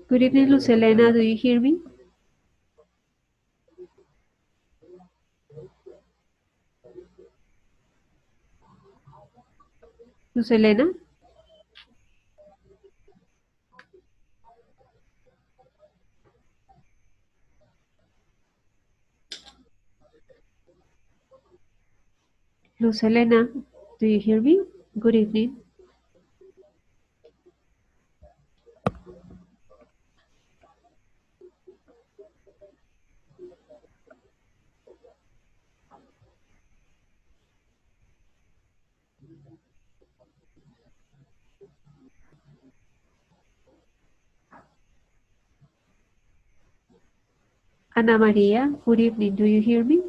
Good evening, Lucelena. Do you hear me? Lucelena? Lucelena, do you hear me? Good evening. Ana Maria, good evening. Do you hear me?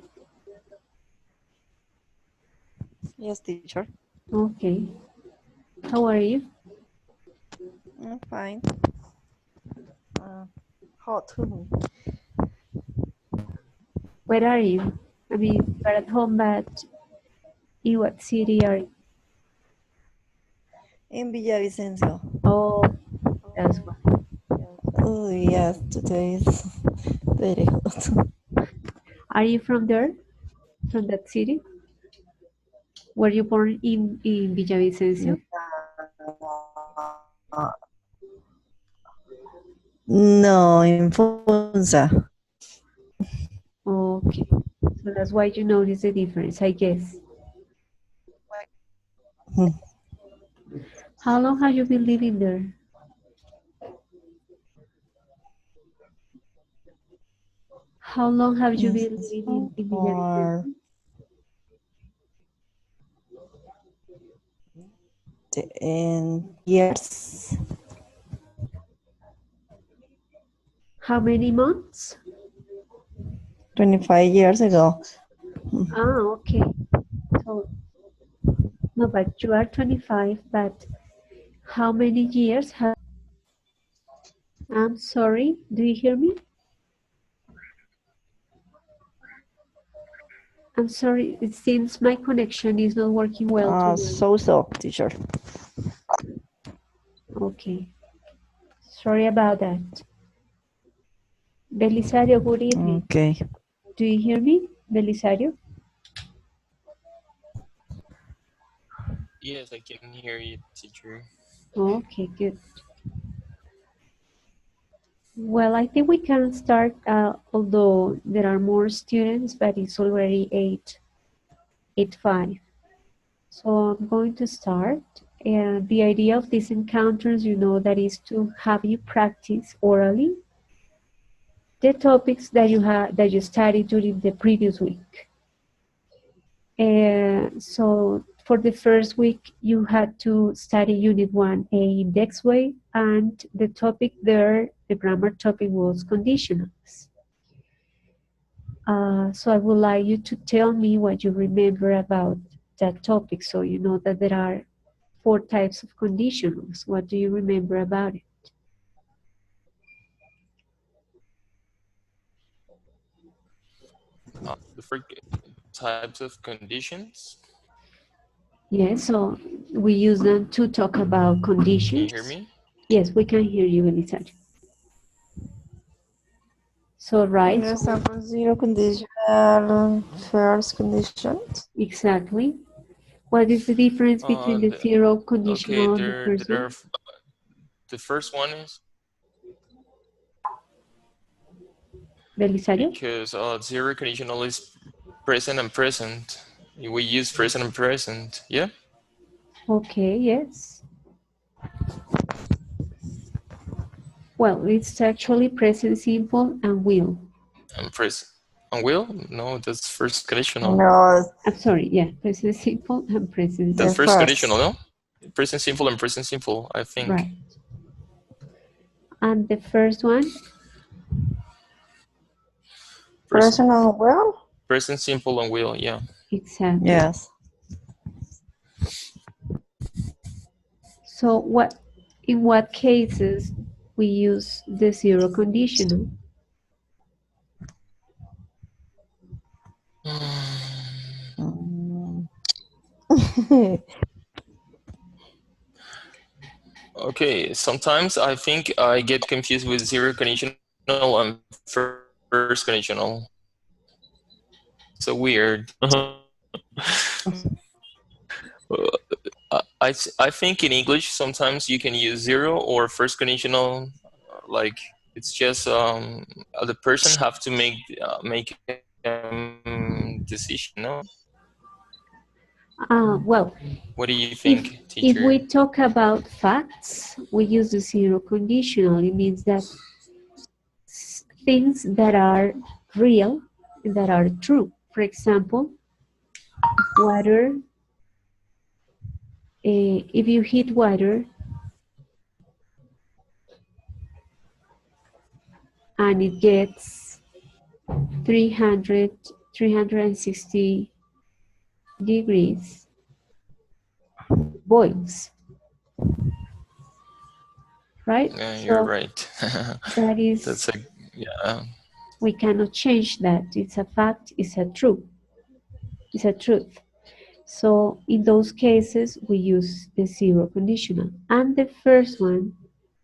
Yes, teacher. Okay. How are you? I'm fine. Hot. Where are you? I mean, you're at home, but in what city are you? In Villavicencio. Oh, that's why. Oh, yes, today is very hot. Are you from there? From that city? Were you born in Villavicencio? No, in Funza. Okay. So that's why you notice the difference, I guess. Hmm. How long have you been living there? How long have you been living in For Villavicencio? 10 years. How many months? 25 years ago. Ah, okay. So, no, but you are 25, but how many years have... I'm sorry, do you hear me? I'm sorry, it seems my connection is not working well today. So, teacher. Okay, sorry about that. Belisario, good evening. Okay. Do you hear me, Belisario? Yes, I can hear you, teacher. Okay, good. Well, I think we can start, although there are more students, but it's already 8:05. So I'm going to start. And the idea of these encounters, you know, that is to have you practice orally the topics that you studied during the previous week. So for the first week, you had to study Unit 1A Index Way, and the topic there, the grammar topic, was conditionals. So I would like you to tell me what you remember about that topic, so you know that there are 4 types of conditionals. What do you remember about it? The four types of conditions. Yes, so we use them to talk about Can conditions. you hear me? Yes, we can hear you, Belisario. So, right? For example, zero conditional, first condition. Exactly. What is the difference between the zero Okay, conditional and the first there are, one? the first one is Belisario? because zero conditional is present and present. We use present and present, yeah? Okay, yes. Well, it's actually present simple and will. And present. and will? No, that's first conditional. No, I'm sorry, yeah, present simple and present That's the simple. first first. conditional, no? Present simple and present simple, I think. Right. And the first one, Personal will? Present simple and will, yeah. exactly. Yes. So in what cases we use the zero conditional? Mm. Okay, sometimes I think I get confused with zero conditional and first conditional. So weird. I think in English sometimes you can use zero or first conditional, like it's just the person have to make decision. No, Well, what do you if think, teacher? we talk about facts, we use the zero conditional. It means that things that are real, that are true. For example, water. If you heat water and it gets 360 degrees, boils, right? Yeah, So you're right. that is, That's a yeah. we cannot change that. It's a fact, it's a truth. It's a truth. So in those cases, we use the zero conditional. And the first one,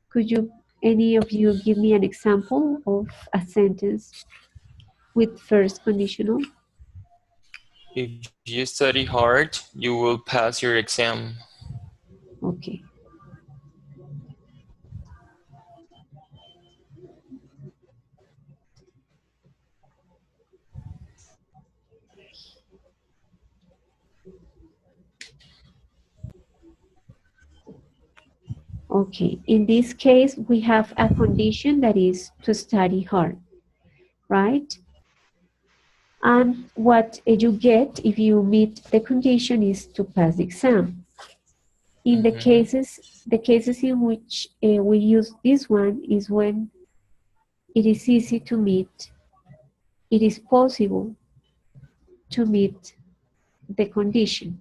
could you, any of you, give me an example of a sentence with first conditional? If you study hard, you will pass your exam. Okay. Okay, in this case, we have a condition that is to study hard, right? And what you get if you meet the condition is to pass the exam. In the cases in which we use this one is when it is easy to meet, it is possible to meet the condition.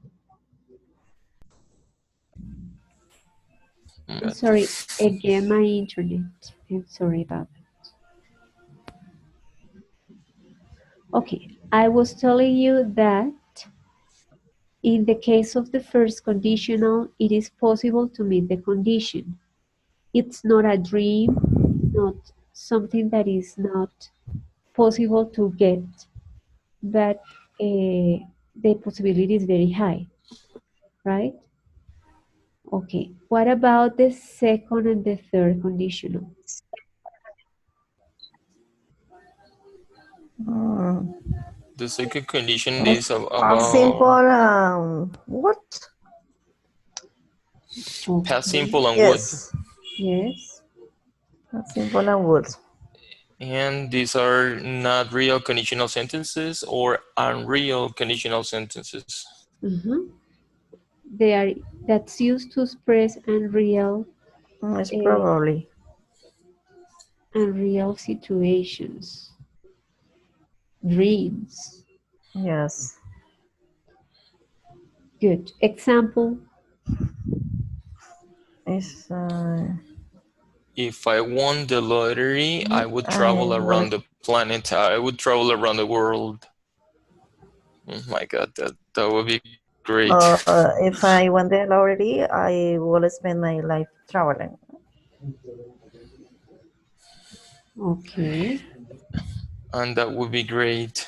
I'm sorry, again, my internet. I'm sorry about that. Okay, I was telling you that in the case of the first conditional, it is possible to meet the condition. It's not a dream, not something that is not possible to get, but the possibility is very high, right? Okay, what about the second and the third conditional? Mm. The second condition It's is a simple what? Okay. past simple and would. Yes. Yes. A simple and would. And these are not real conditional sentences or unreal conditional sentences. They are, that's used to express unreal It's probably. unreal situations, dreams. Yes. Good. Example. It's If I won the lottery, I would I travel around would. the planet. I would travel around the world. Oh my God, that would be great. If I won the lottery, I will spend my life traveling. Okay. And that would be great.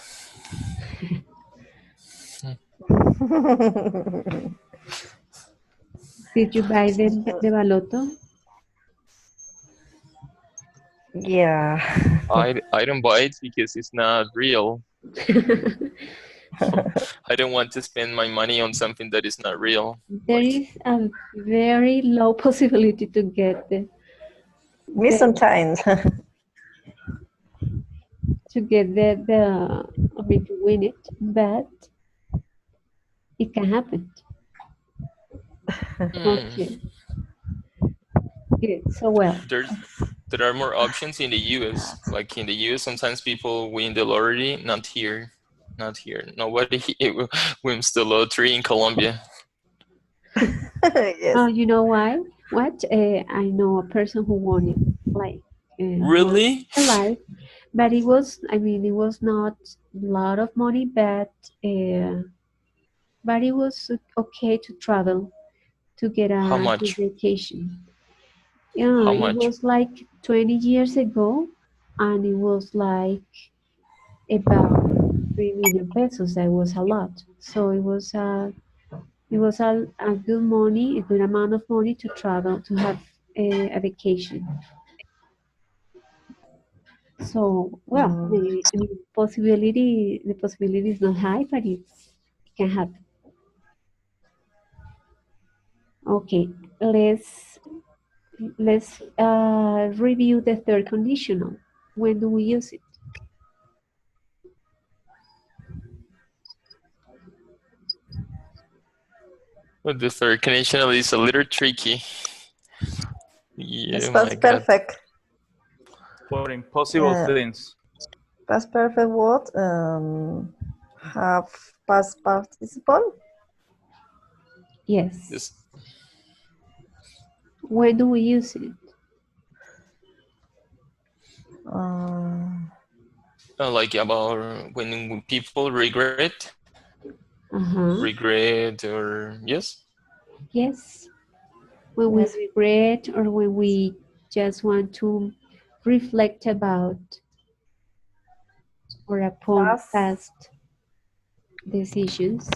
Did you buy the baloto? Yeah. I don't buy it because it's not real. I don't want to spend my money on something that is not real. There is a very low possibility to get Me sometimes. to get me to win it, but it can happen. Okay, good. So well, There are more options in the US. Like in the US, sometimes people win the lottery. Not here. Not here. Nobody wins the lottery in Colombia. Yes. you know why? What? I know a person who won it, like was Really? alive, but it was. I mean, it was not a lot of money, but it was okay to travel to get How a good much? vacation. Yeah, How it much? was like 20 years ago, and it was like about 3 million pesos. That was a lot. So it was a good money, a good amount of money to travel to have a vacation. So well, Mm, the possibility is not high, but it can happen. Okay, let's review the third conditional. When do we use it? But the third conditional is a little tricky. Yeah, it's my past God. perfect. For impossible things. Past perfect what? Have past participle. Yes. This, When do we use it? like about when people regret, Uh-huh. regret, or yes. Yes. When we Yes. regret or when we just want to reflect about or upon Past. past decisions,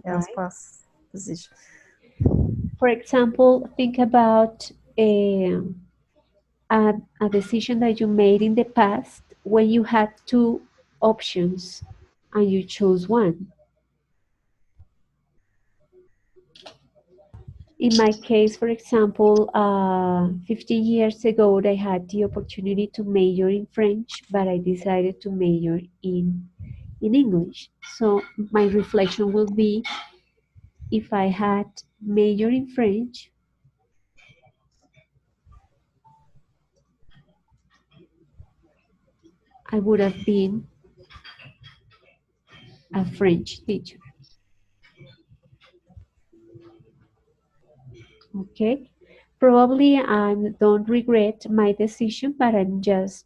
Yes. right? Past position. For example, think about a, a decision that you made in the past when you had two options and you chose one. In my case, for example, 15 years ago, I had the opportunity to major in French, but I decided to major in English. So my reflection will be, if I had majored in French, I would have been a French teacher. Okay, probably I don't regret my decision, but I'm just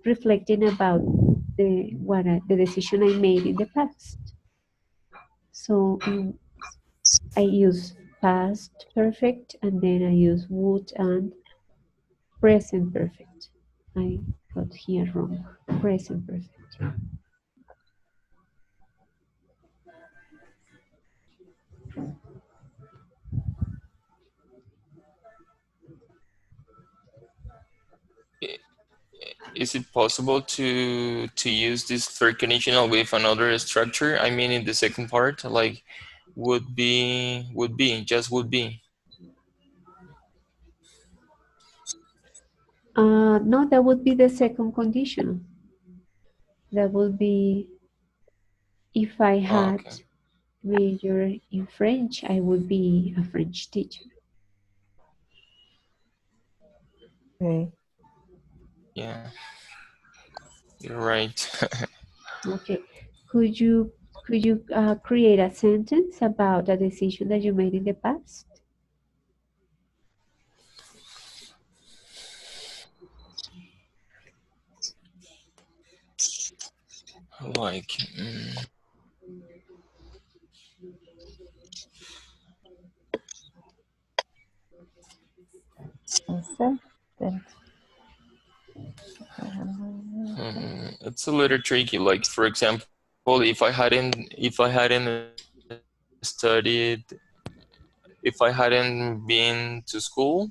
reflecting about the decision I made in the past. So I use past perfect, and then I use would and present perfect. I got here wrong. Present perfect. Is it possible to use this third conditional with another structure? I mean, in the second part, like would be, just would be. No, that would be the second condition. That would be, if I Oh, had okay. majored in French, I would be a French teacher. Okay. Yeah, you're right. Okay. Could you create a sentence about a decision that you made in the past? Like, Understand? Then. it's a little tricky. Like, for example, if I hadn't studied, if I hadn't been to school,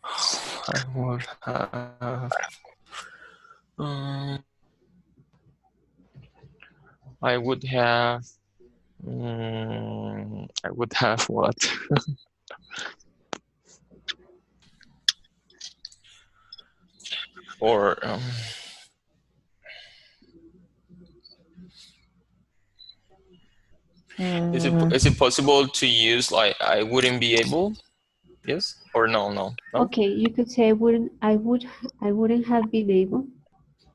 I would have. Um, I would have. I would have what? Or is it possible to use like I wouldn't be able? Yes or no? No. Okay, you could say I wouldn't have been able.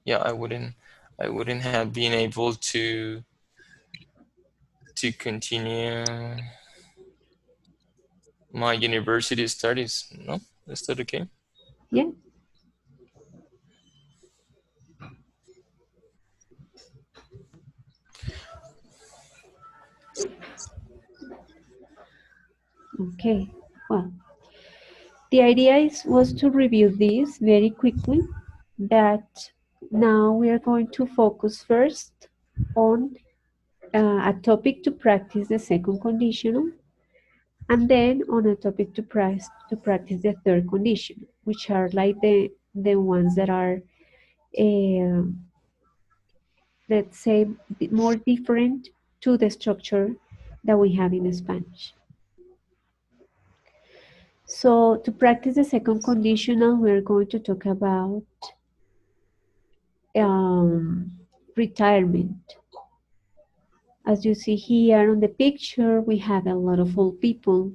Yeah, I wouldn't have been able to continue my university studies. No, is that okay? Yeah. Okay. Well, the idea was to review this very quickly, but now we are going to focus first on a topic to practice the second conditional, and then on a topic to practice the third condition, which are like the ones that are, let's say, more different to the structure that we have in Spanish. So to practice the second conditional, we're going to talk about retirement. As you see here on the picture, we have a lot of old people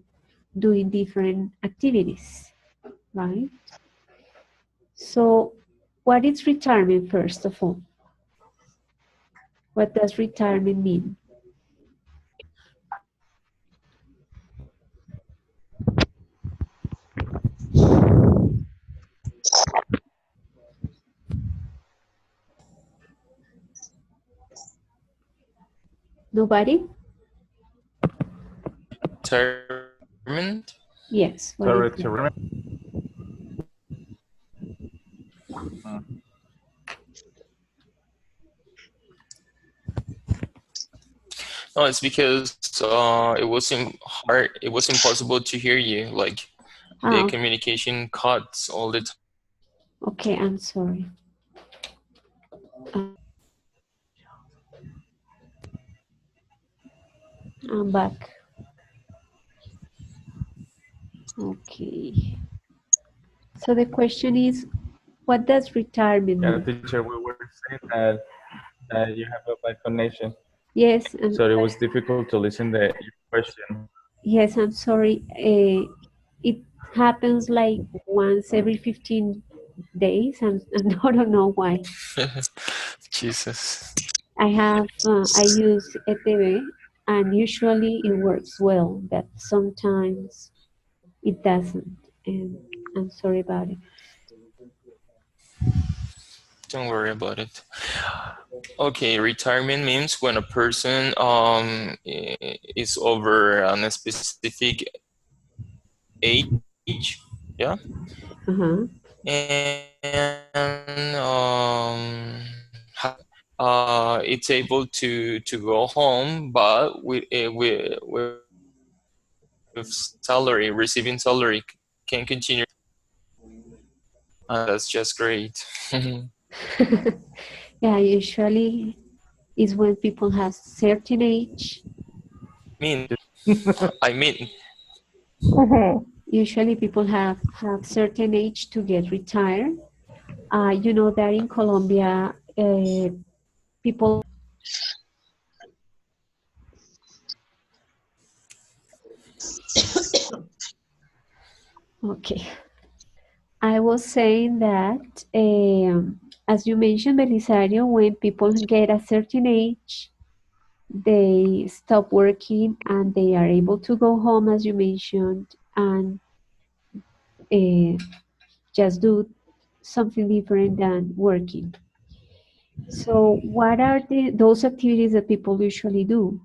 doing different activities, right? So what is retirement, first of all? What does retirement mean? Nobody? Retirement? Yes. What Sorry is to it? remember. No, it's because it wasn't hard. It was impossible to hear you. Like the communication cuts all the time. Okay, I'm sorry. I'm back. Okay. So the question is, what does retirement Yeah, mean? teacher, we were saying that you have a bad connection, Yes, so it was difficult to listen to your question. yes, I'm sorry. It happens like once every 15 days, and I don't know why. Jesus. I use ETV, and usually it works well, but sometimes it doesn't, and I'm sorry about it. Don't worry about it. Okay, retirement means when a person is over a specific age, yeah, Uh-huh. and it's able to go home, but with salary, receiving salary, can continue. That's just great. Yeah, usually is when people have certain age. I mean, Usually people have certain age to get retired. You know that in Colombia, people. Okay. I was saying that, as you mentioned, Belisario, when people get a certain age, they stop working and they are able to go home, as you mentioned, and uh, just do something different than working. So, what are those activities that people usually do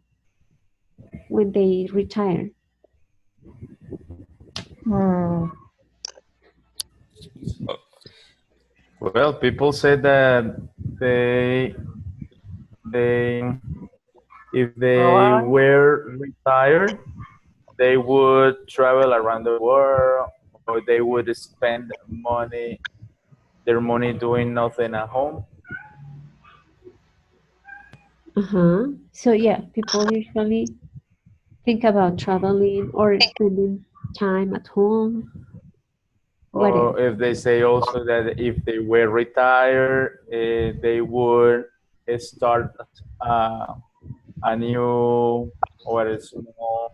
when they retire? Well, people say that they they if they were retired, they would travel around the world, or they would spend their money doing nothing at home. So yeah, people usually think about traveling or spending time at home. What else? Or if they say also that if they were retired, they would start uh, a new or a small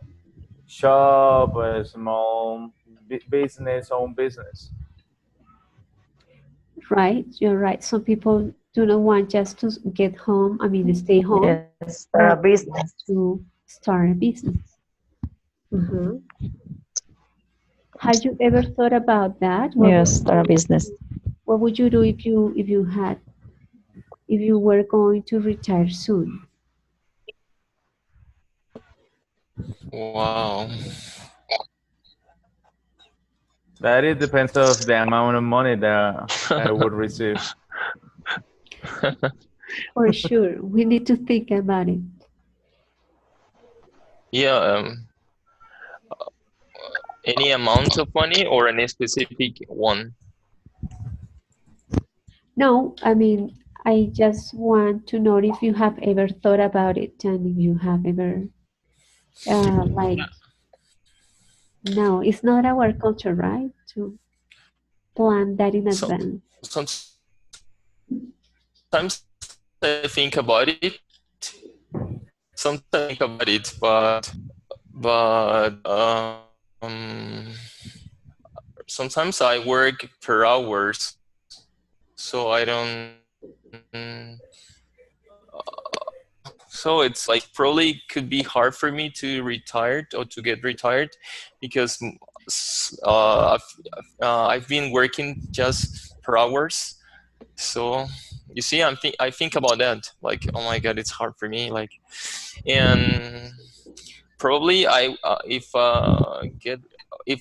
shop, a small business, own business. Right, you're right. Some people do not want just to get home, I mean, stay home, Yes, start a but business. to start a business. Mhm. Have you ever thought about that? Yes, start a business. What would you do if you were going to retire soon? Wow. That it depends of the amount of money that I would receive. For sure, we need to think about it. Yeah, any amount of money or any specific one? No, I mean, I just want to know if you have ever thought about it and if you have ever, like, no, it's not our culture, right? To plan that in So advance. sometimes I think about it. Sometimes I think about it, but sometimes I work per hours, so I don't. So it's like probably could be hard for me to retire or to get retired because I've been working just per hours. So you see, I think about that. Like, oh my God, it's hard for me. Like, and probably if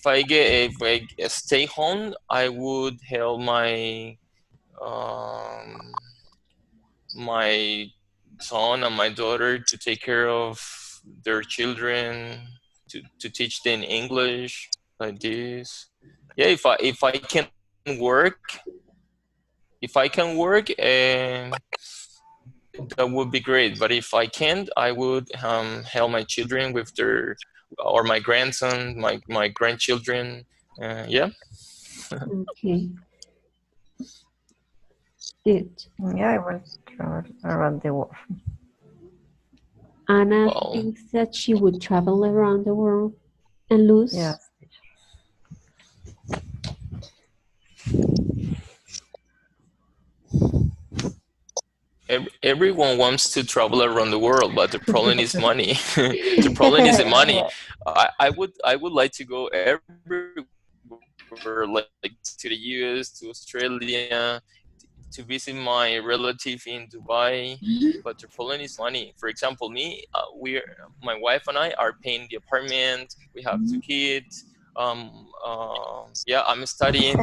I stay home, I would help um, my son and my daughter to take care of their children, to teach them English like this. Yeah, if I can work, if I can work, that would be great. But if I can't, I would help my children with their or my grandson, my grandchildren. Yeah. Okay, good. Yeah, I want to travel around the world. Anna Well, thinks that she would travel around the world. And Luz? Yes. everyone wants to travel around the world, but the problem is money. The problem is the money. I would like to go everywhere, like to the US, to Australia, to visit my relative in Dubai. But the problem is money. For example, my wife and I are paying the apartment. We have 2 kids. Yeah, I'm studying.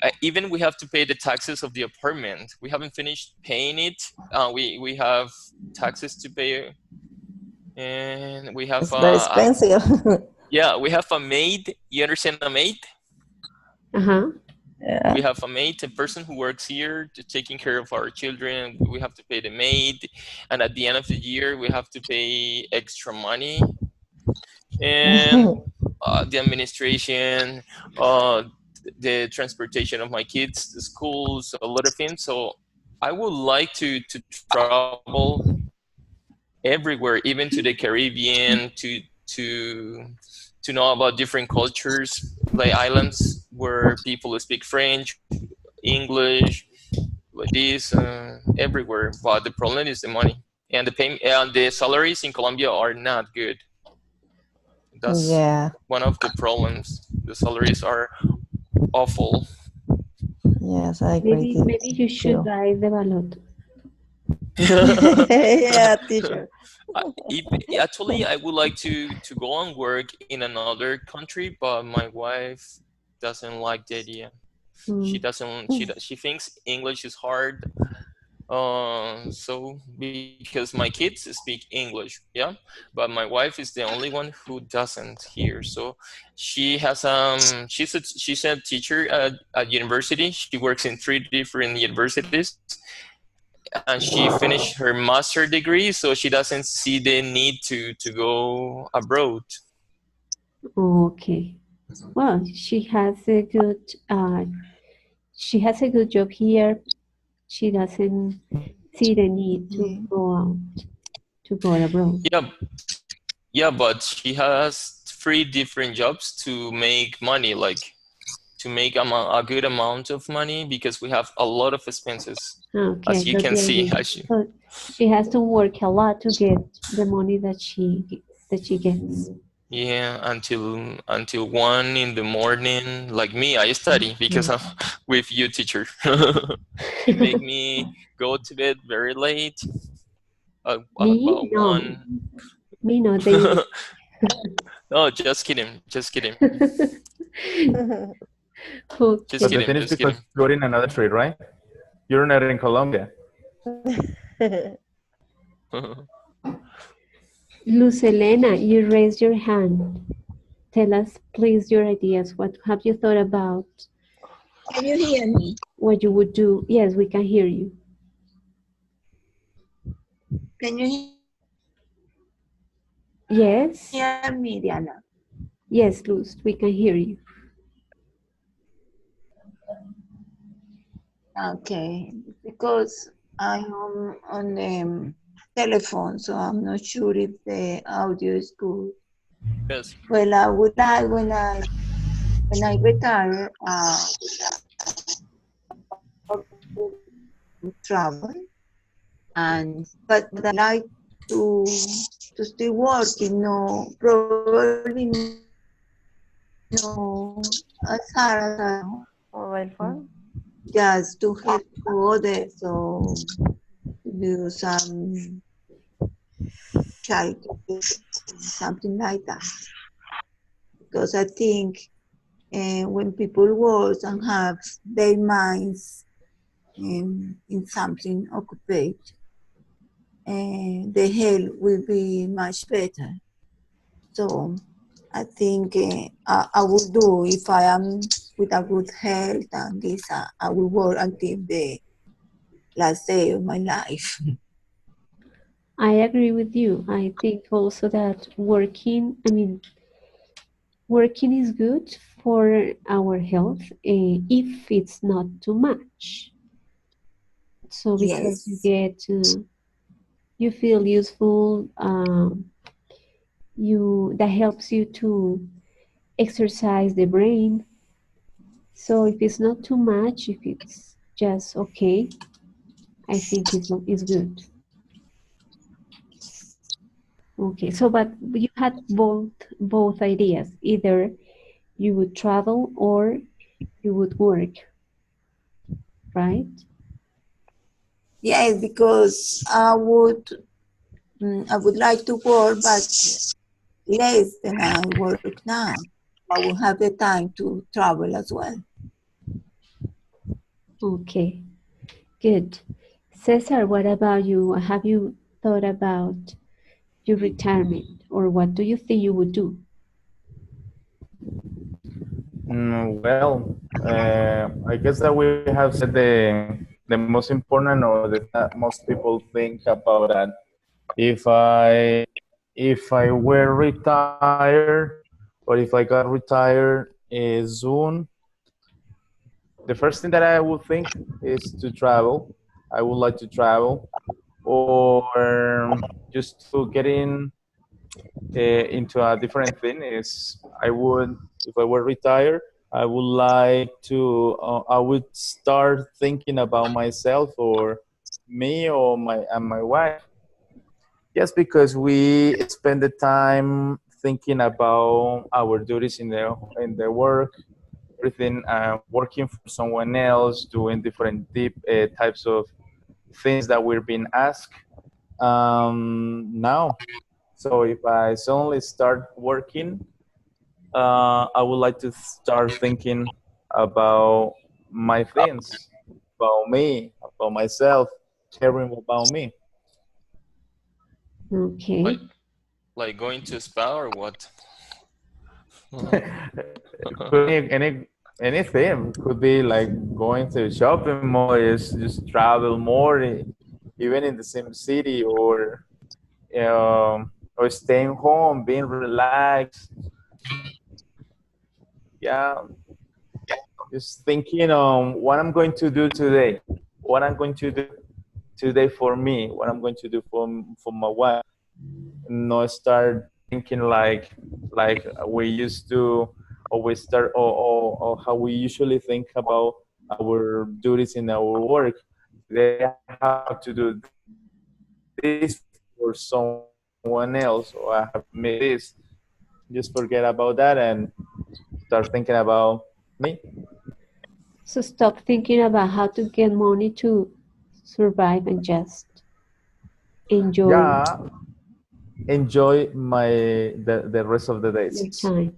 Uh, even we have to pay the taxes of the apartment. We haven't finished paying it. We have taxes to pay, and we have It's very expensive. yeah, we have a maid. You understand a maid? Uh-huh. Yeah. We have a maid, a person who works here to taking care of our children. We have to pay the maid, and at the end of the year, we have to pay extra money, and the administration, the transportation of my kids, the schools, a lot of things. So I would like to travel everywhere, even to the Caribbean, to to know about different cultures, like islands where people speak French, English, like this, everywhere. But the problem is the money, and the pay and the salaries in Colombia are not good. That's Yeah. one of the problems. The salaries are awful. Yes, I agree. Maybe you should buy the ballot. Yeah, teacher. Actually, I would like to go and work in another country, but my wife doesn't like the idea. She doesn't. She thinks English is hard. So because my kids speak English, yeah, but my wife is the only one who doesn't here. So she has she's a teacher at university. She works in 3 different universities, and she finished her master degree, so she doesn't see the need to go abroad. Okay. Well, she has a good job here. She doesn't see the need to go out, to go abroad. Yeah, but she has 3 different jobs to make money, like to make a good amount of money, because we have a lot of expenses, Okay, as you but can the see. idea, so she has to work a lot to get the money that she gets. Yeah, until 1 in the morning. Like me, I study because I'm with you, teacher. You make me go to bed very late. Me? About No. 1. Me no, No, just kidding. Just kidding. Okay. But the thing is, Just because kidding. you're in another street, right? You're not in Colombia. Luz Elena, you raised your hand. Tell us, please, your ideas. What have you thought about? Can you hear me? What you would do? Yes, we can hear you. Can you Yes. hear me, Diana? Yes, Luz, we can hear you. Okay, because I'm on the telephone, so I'm not sure if the audio is good. Yes. Well, I would like when I retire, travel, but I like to still working. No, probably no as hard as I know. Mobile phone? Just to help to others, so do some child something like that. Because I think when people work and have their minds in something occupied, the health will be much better. So I think I will do, if I am with a good health and this, I will work until the last day of my life. I agree with you. I think also that working is good for our health if it's not too much. So because you Yes. get, you feel useful, that helps you to exercise the brain. So if it's not too much, if it's just okay, I think it's good. Okay, so but you had both ideas. Either you would travel or you would work, right? Yes, because I would like to work, but less than I work now. I will have the time to travel as well. Okay, good. Cesar, what about you? Have you thought about your retirement, or what do you think you would do? Well, I guess that we have said the most important, or that most people think about that. If I were retired, or if I got retired soon, the first thing that I would think is to travel. I would like to travel, or just to get into a different thing. Is I would, if I were retired, I would like to. I would start thinking about myself, or me, or my wife. Just because we spend the time thinking about our duties in the work, everything, working for someone else, doing different deep types of things that we're being asked now. So if I suddenly start working, I would like to start thinking about my things, about me, about myself, caring about me. Okay. Like going to spa or what? Could anything could be like going to a shopping mall, is just travel more, even in the same city, or staying home, being relaxed. Yeah, just thinking on what I'm going to do today, what I'm going to do today for me, what I'm going to do for my wife. Not start thinking like we used to always start, or how we usually think about our duties in our work. They have to do this for someone else, or I have made this. Just forget about that and start thinking about me. So stop thinking about how to get money to survive and just enjoy Yeah, enjoy the rest of the days. your time.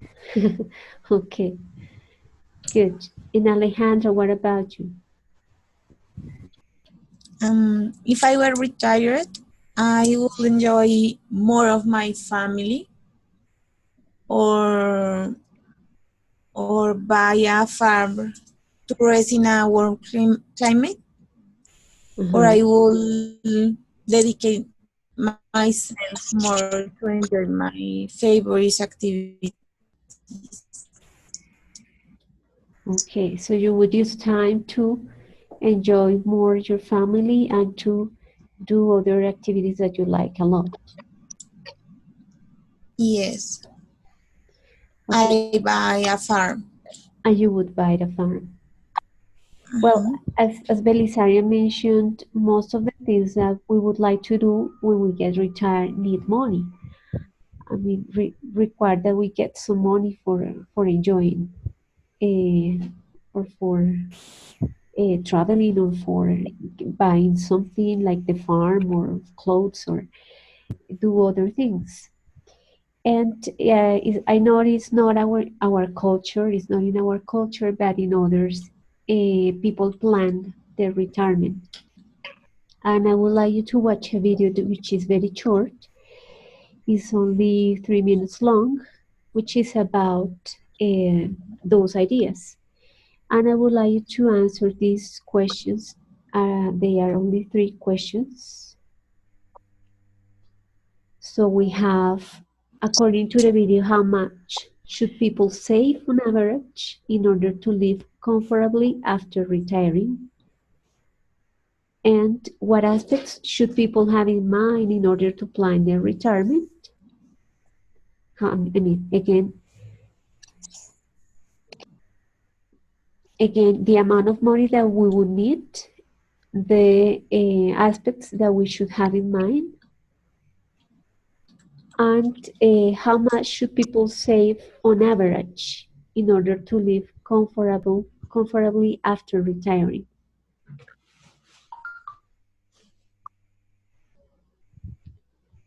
Okay, good. And Alejandra, what about you? If I were retired, I would enjoy more of my family, or buy a farm to rest in a warm climate, or Uh-huh. I will dedicate myself more to enjoy my favorite activity. Okay, so you would use time to enjoy more your family and to do other activities that you like a lot. Yes, Okay, I buy a farm. and you would buy the farm. Well, as Belisaria mentioned, most of the things that we would like to do when we get retired need money. I mean, require that we get some money for enjoying, or for traveling, or for buying something like the farm or clothes, or do other things. And I know it's not our culture, it's not in our culture, but in others, people plan their retirement. And I would like you to watch a video which is very short. It's only 3 minutes long, which is about those ideas. And I would like you to answer these questions. They are only 3 questions. So we have, according to the video, how much should people save on average in order to live comfortably after retiring? And what aspects should people have in mind in order to plan their retirement? I mean, again, the amount of money that we would need, the aspects that we should have in mind, and how much should people save on average in order to live comfortably after retiring.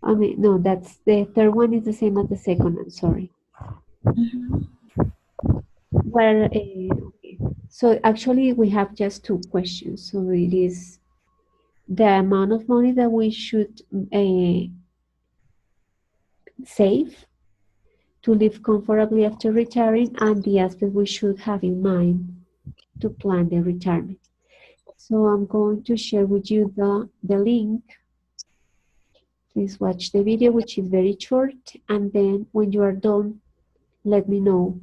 I mean, no, that's the third one is the same as the second. I'm sorry. Well, okay. So actually, we have just 2 questions. So it is the amount of money that we should save to live comfortably after retiring, and the aspect we should have in mind to plan the retirement. So I'm going to share with you the link. Please watch the video, which is very short, and then when you are done, let me know.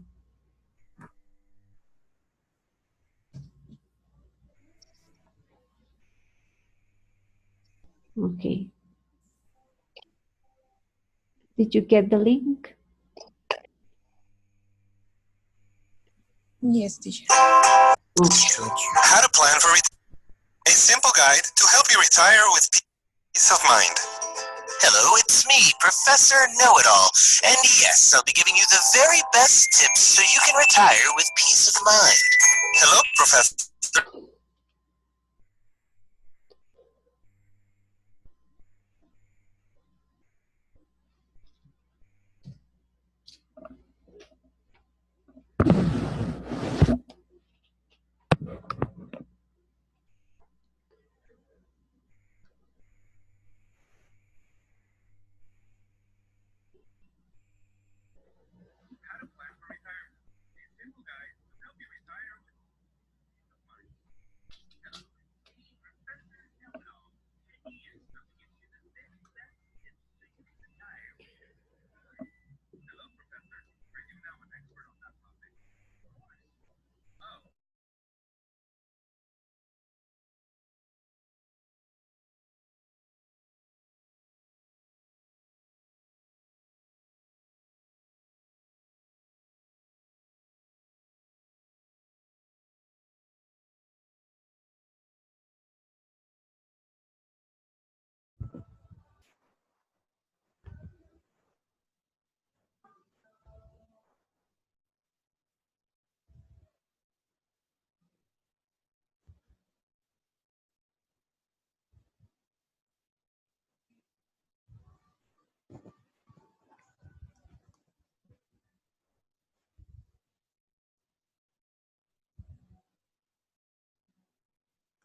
Okay. Did you get the link? Yes, teacher. Okay. How to plan for a simple guide to help you retire with peace of mind. Hello, it's me, Professor Know-It-All. And yes, I'll be giving you the very best tips so you can retire with peace of mind. Hello, Professor.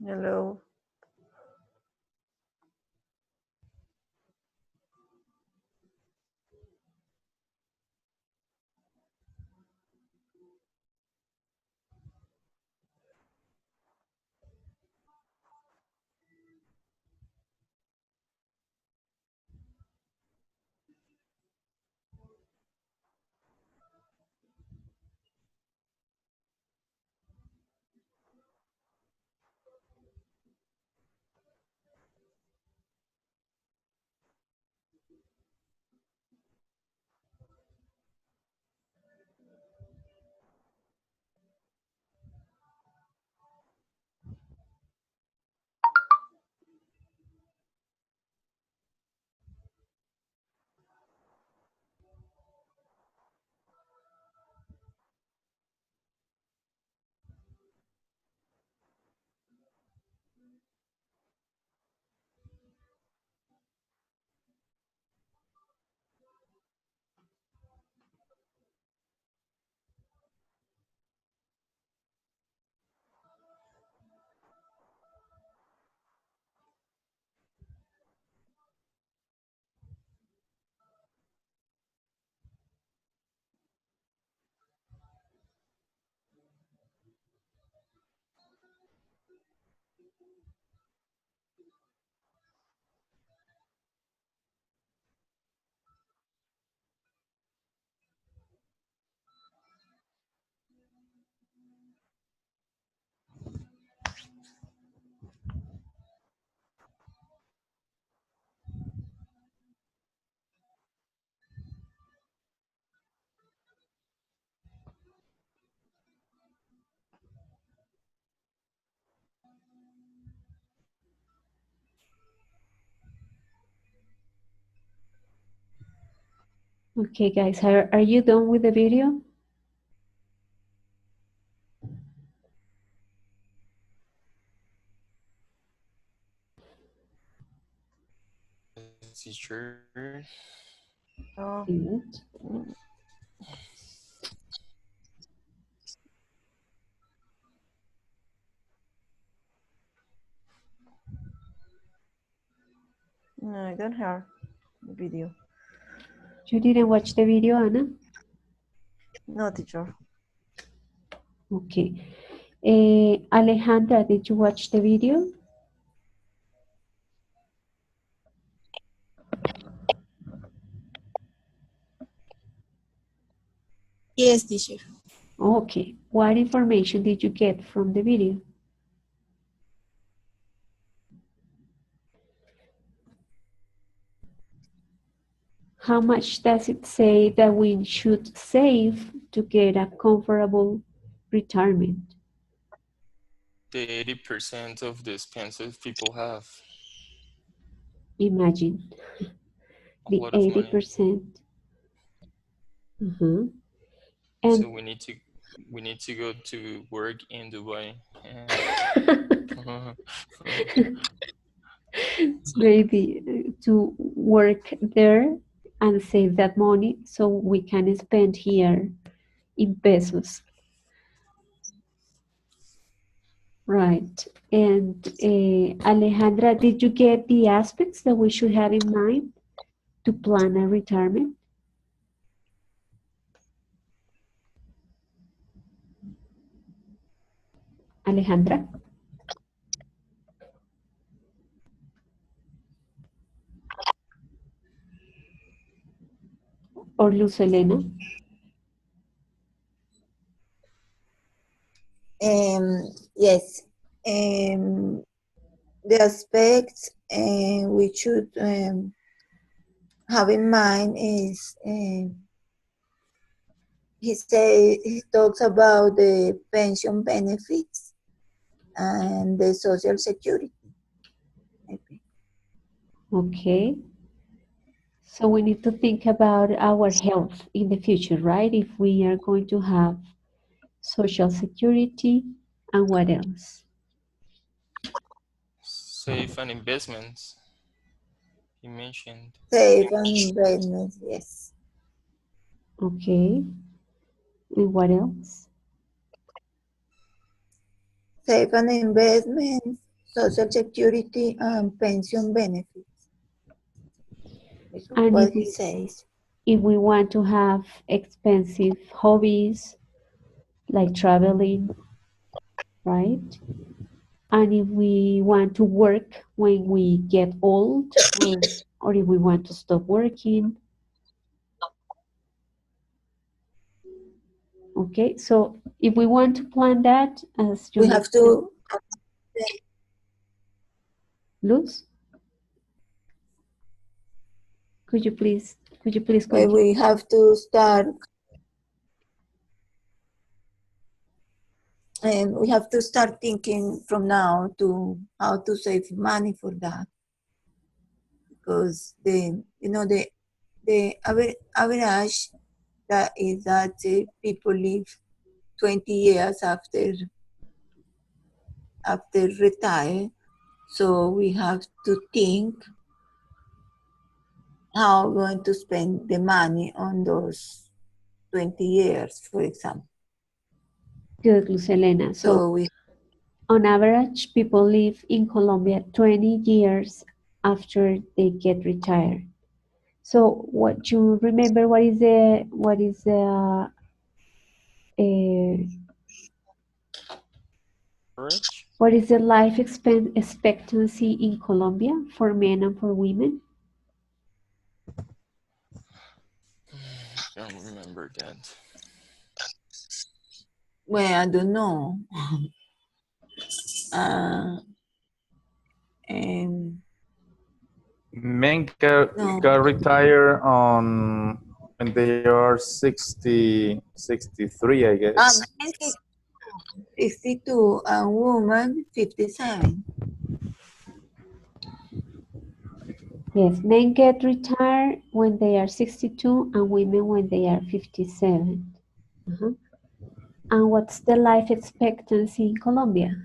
Hello. Okay, guys, are you done with the video? Teacher. Oh, Good. no, I don't have the video. You didn't watch the video, Anna? No, teacher. Okay. Alejandra, did you watch the video? Yes, teacher. Okay. What information did you get from the video? How much does it say that we should save to get a comfortable retirement? The 80% of the expenses people have. Imagine A the lot of money. 80%. Uh-huh. And So we need to go to work in Dubai. maybe to work there and save that money so we can spend here in pesos. Right. And Alejandra, did you get the aspects that we should have in mind to plan a retirement? Alejandra? Or Luz Elena? Yes. The aspects we should have in mind is he talks about the pension benefits and the social security. Okay. So we need to think about our health in the future, right? If we are going to have social security and what else? Save and investments. He mentioned. Save and investments, yes. Okay. And what else? Save and investments Social Security and pension benefits. That's And what if he we, says. if we want to have expensive hobbies like traveling, right? And if we want to work when we get old, or if we want to stop working. Okay, so if we want to plan that, as you We have mentioned, to, Luz, could you please continue? we have to start, and we have to start thinking from now to how to save money for that. Because the average that is that people live 20 years after retire. So we have to think how we're going to spend the money on those 20 years, for example. Good, Lucelena. So So we on average, people live in Colombia 20 years after they get retired. So what you remember, what is the Courage? what is the life expectancy in Colombia for men and for women? I don't remember that. well, I don't know. Men get retire on when they are 60, 63, I guess. 62 and woman 57. Yes, men get retired when they are 62 and women when they are 57. And what's the life expectancy in Colombia?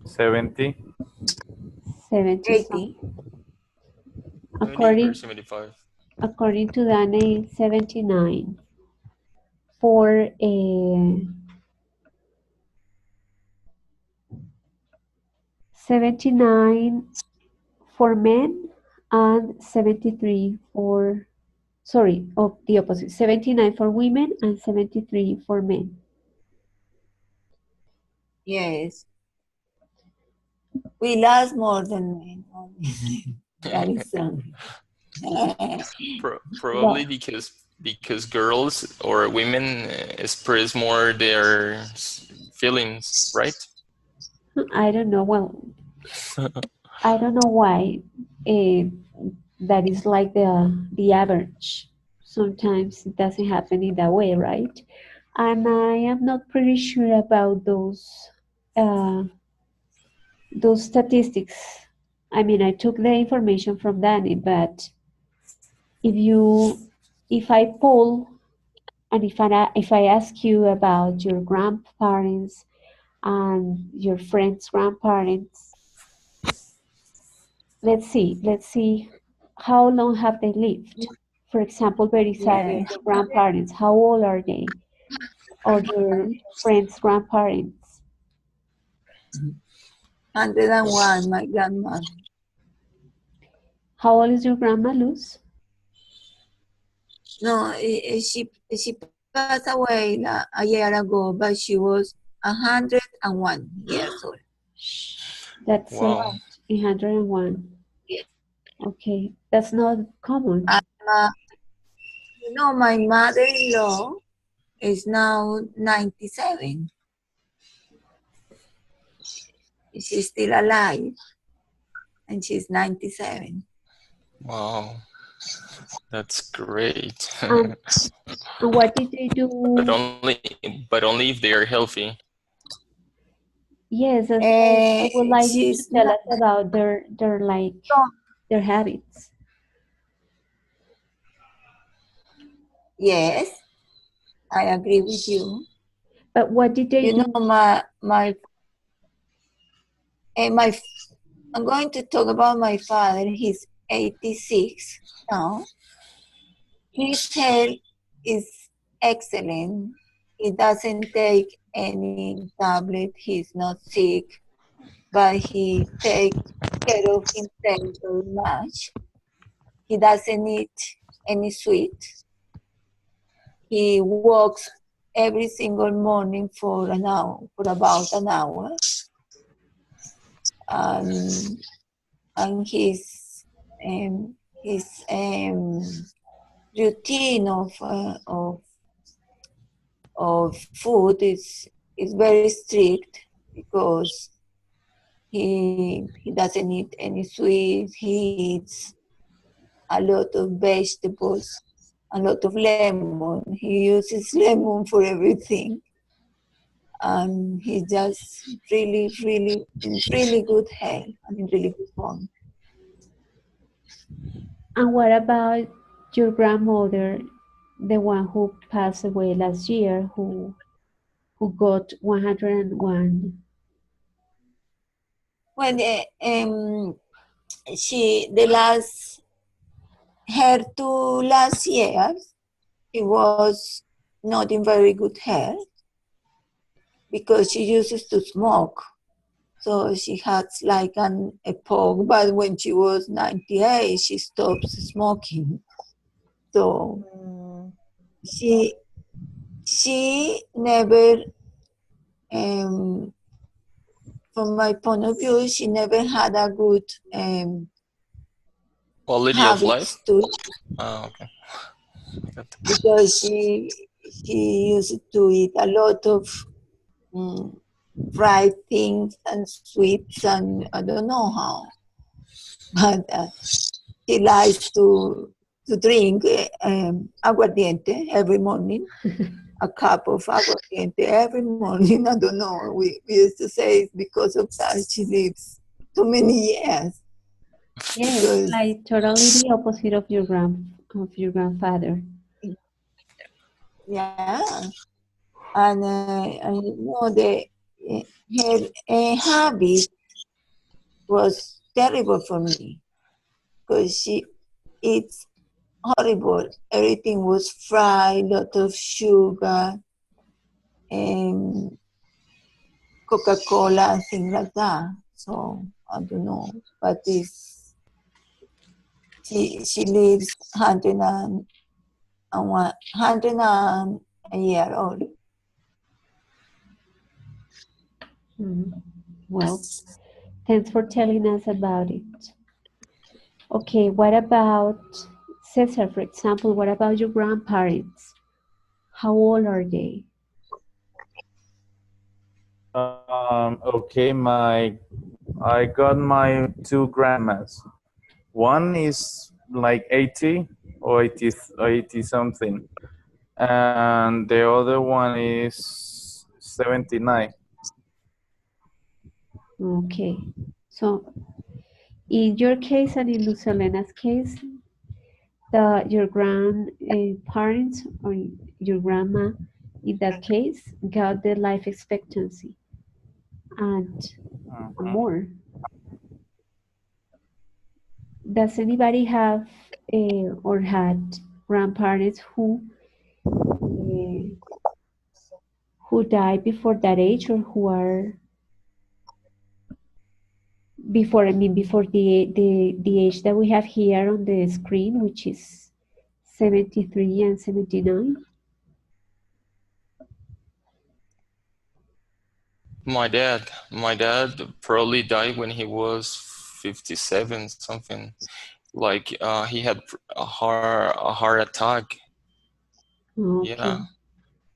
70. 70. 80. 70 or 75? According to Dana, 79 for 79 for men and 73 for, sorry, the opposite, 79 for women and 73 for men. Yes. We last more than men, obviously. That is Probably because girls or women express more their feelings, right? I don't know. Well, I don't know why that is like the average. Sometimes it doesn't happen in that way, right? And I am not pretty sure about those statistics. I mean, I took the information from Danny, but if I poll and if I ask you about your grandparents and your friends' grandparents, let's see how long have they lived. For example, Belisario, your grandparents, how old are they? Or your friends' grandparents? 101, my grandmother. How old is your grandma, Luz? No, she passed away a year ago, but she was 101 years old. That's Wow. 101. Yeah. Okay, that's not common. My mother-in-law is now 97. She's still alive, and she's 97. Wow. That's great. And what did they do? But only if they are healthy. Yes, I would like you to tell us about their habits. Yes, I agree with you. But what did they do? I'm going to talk about my father. He's 86 now. His health is excellent. he doesn't take any tablet. He's not sick, but he takes care of himself very much. He doesn't eat any sweet. He walks every single morning for an hour, for about an hour, and his routine of food is very strict because he doesn't eat any sweets. He eats a lot of vegetables, a lot of lemon. He uses lemon for everything. And he's just really, really, in really good health and in really good form. And what about your grandmother, the one who passed away last year, who got 101? Well, her 2 last years, she was not in very good health because she uses to smoke. So she had like an epoch, but when she was 98, she stopped smoking. So she never, from my point of view, she never had a good Quality of life? habits to Okay. because she used to eat a lot of fried things and sweets, and I don't know how, but she likes to drink aguardiente every morning, a cup of aguardiente every morning. I don't know. We used to say it's because of that she lives so many years. Yes, Because, like totally the opposite of your grandfather. yeah, and you know her habit was terrible for me because she eats horrible. Everything was fried, lot of sugar, and Coca-Cola, and things like that. So I don't know, but she lives 101 a year old. Well, thanks for telling us about it. Okay, what about Cesar, for example? What about your grandparents? How old are they? Okay, I got my two grandmas. One is like 80 or 80 something, and the other one is 79. Okay, so in your case and in Lucelena's case, your grandparents or your grandma, in that case, got the life expectancy and more. Does anybody have or had grandparents who died before that age, or who are before the age that we have here on the screen, which is 73 and 79? My dad probably died when he was 57 something. Like he had a heart attack. Okay. Yeah,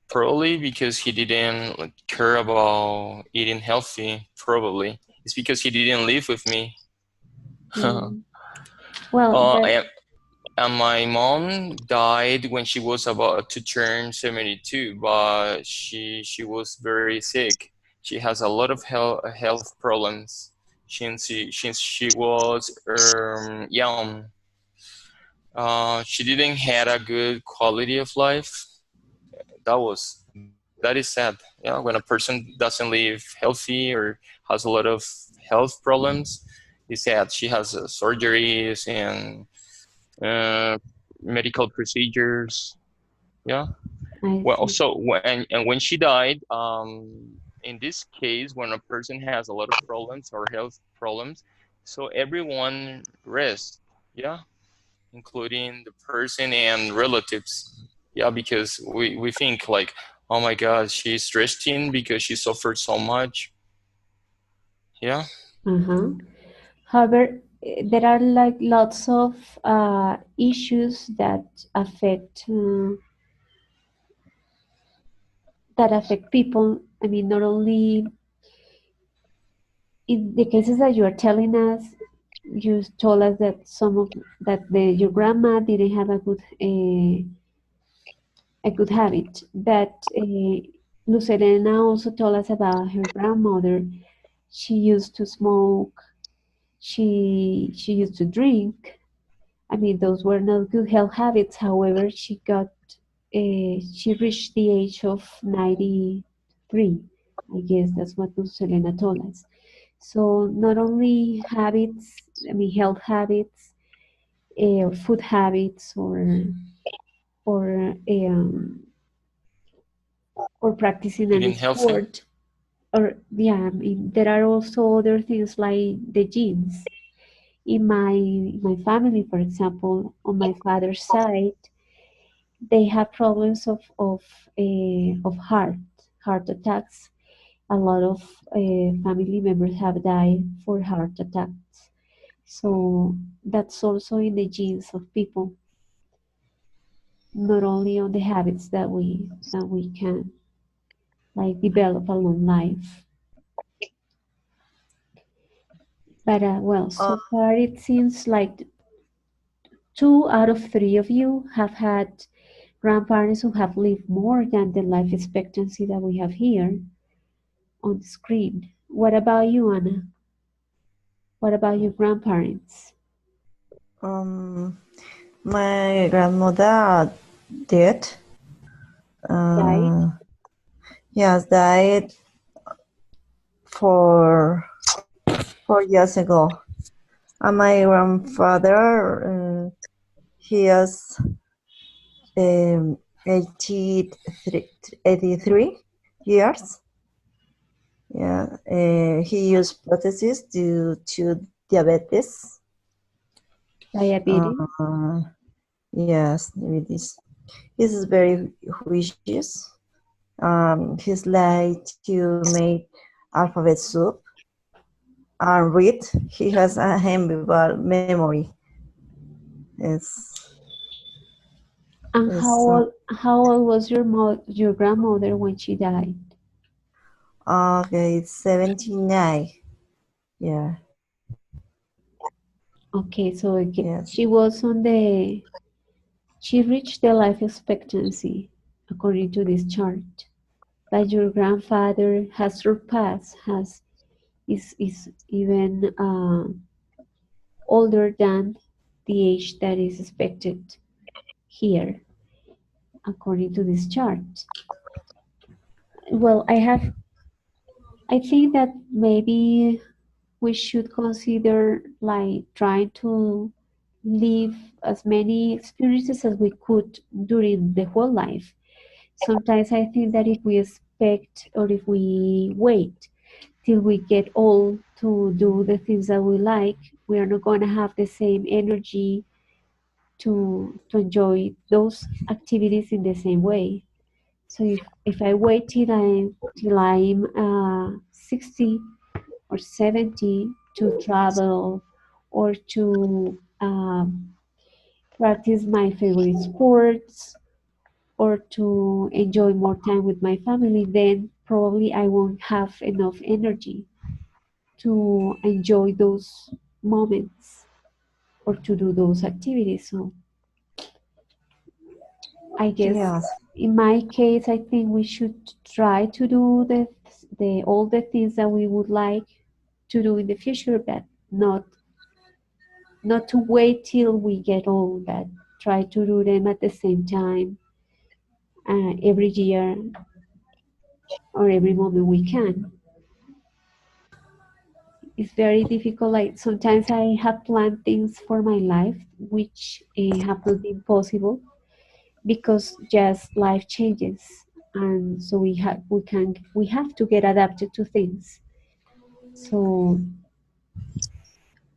probably because he didn't care about eating healthy. Probably it's because he didn't live with me. Well, And my mom died when she was about to turn 72, but she was very sick. She has a lot of health problems since she was young. She didn't had a good quality of life. That is sad. Yeah, when a person doesn't live healthy or has a lot of health problems, it's sad. She has surgeries and medical procedures. Yeah, I Well, see. so when she died, in this case, when a person has a lot of problems or health problems, so everyone rests, yeah, including the person and relatives, yeah, because we think like, oh my God, she's resting because she suffered so much, yeah. Uh-huh. However, there are like lots of issues that affect people. I mean, not only in the cases that you are telling us, you told us that your grandma didn't have a good habit, but Luz Helena also told us about her grandmother. She used to smoke. She used to drink. I mean, those were not good health habits. However, she reached the age of 93. I guess that's what Luz Helena told us. So not only habits, I mean health habits, or food habits, or or practicing Eating an healthy. sport, or yeah, I mean there are also other things like the genes. In my family, for example, on my father's side, they have problems of heart attacks. A lot of family members have died for heart attacks. So that's also in the genes of people, not only on the habits that we can like develop along life. But well, Uh, so far it seems like 2 out of 3 of you have had grandparents who have lived more than the life expectancy that we have here on the screen. What about you, Anna? What about your grandparents? um, my grandmother did. Died? Yes, died for 4 years ago. And my grandfather, he is 83 years. Yeah, he used prosthesis due to diabetes. Diabetes? Yes, diabetes. He is very vicious. He's like to make alphabet soup and read. He has a unbelievable memory. It's, And how it's old how old was your grandmother when she died? okay, it's 79. Yeah, Okay, so yes. she reached the life expectancy according to this chart. But your grandfather has surpassed, is even older than the age that is expected here, according to this chart. Well, I think that maybe we should consider like trying to live as many experiences as we could during the whole life. Sometimes I think that if we expect or if we wait till we get old to do the things that we like, we are not going to have the same energy to enjoy those activities in the same way. So if I wait till I'm 60 or 70 to travel or to practice my favorite sports or to enjoy more time with my family, then probably I won't have enough energy to enjoy those moments or to do those activities. So I guess Yes. in my case, I think we should try to do the all the things that we would like to do in the future, but not to wait till we get old, but try to do them at the same time every year or every moment we can. It's very difficult. Like sometimes I have planned things for my life which have not been possible, because just life changes, and so we have to get adapted to things. So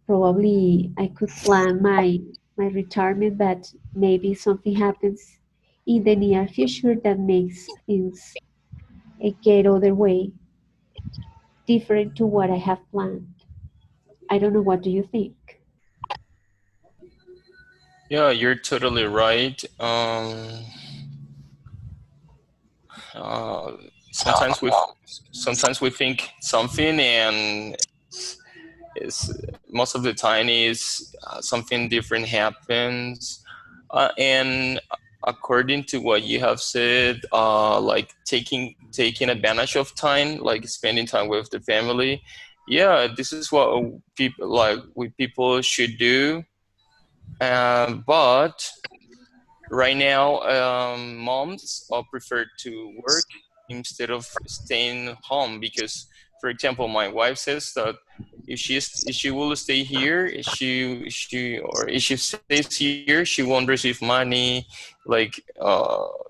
probably I could plan my retirement, but maybe something happens in the near future that makes things get other way, different to what I have planned. I don't know. What do you think? Yeah, you're totally right. Uh, sometimes we sometimes we think something, and is most of the time is something different happens. And according to what you have said, like taking advantage of time, like spending time with the family. Yeah, this is what people should do. But right now, moms prefer to work instead of staying home because, for example, my wife says that if she will stay here, if she stays here, she won't receive money. Like,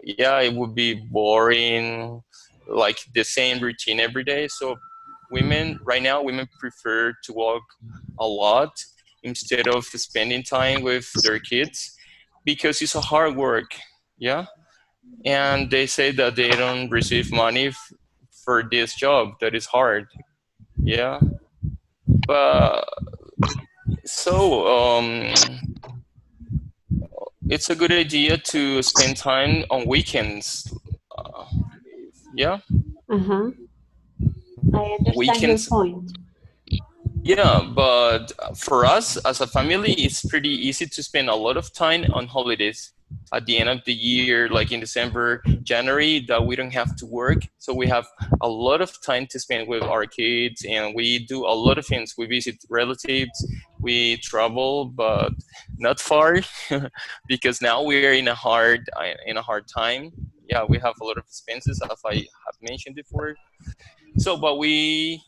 yeah, it would be boring, like the same routine every day. So, women prefer to work a lot instead of spending time with their kids because it's a hard work. Yeah, and they say that they don't receive money for this job that is hard. Yeah, but so it's a good idea to spend time on weekends. uh, yeah, Uh-huh. I understand your weekends. point. Yeah, but for us as a family, it's pretty easy to spend a lot of time on holidays at the end of the year, like in December, January, that we don't have to work. So we have a lot of time to spend with our kids, and we do a lot of things. We visit relatives, we travel, but not far, because now we are in a hard time. Yeah, we have a lot of expenses, as I have mentioned before. So, but we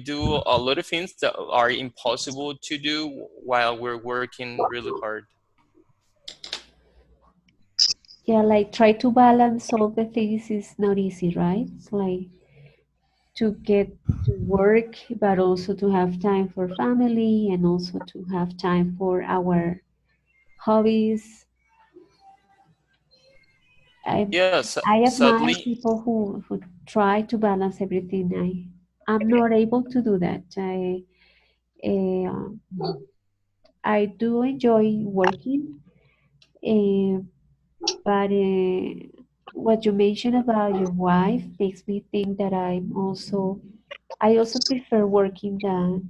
do a lot of things that are impossible to do while we're working really hard. Yeah, like try to balance all the things is not easy, right? It's like to get to work, but also to have time for family and also to have time for our hobbies. I Yes, I admire sadly, people who try to balance everything. I'm not able to do that. Uh, I do enjoy working, uh, but what you mentioned about your wife makes me think that I also prefer working than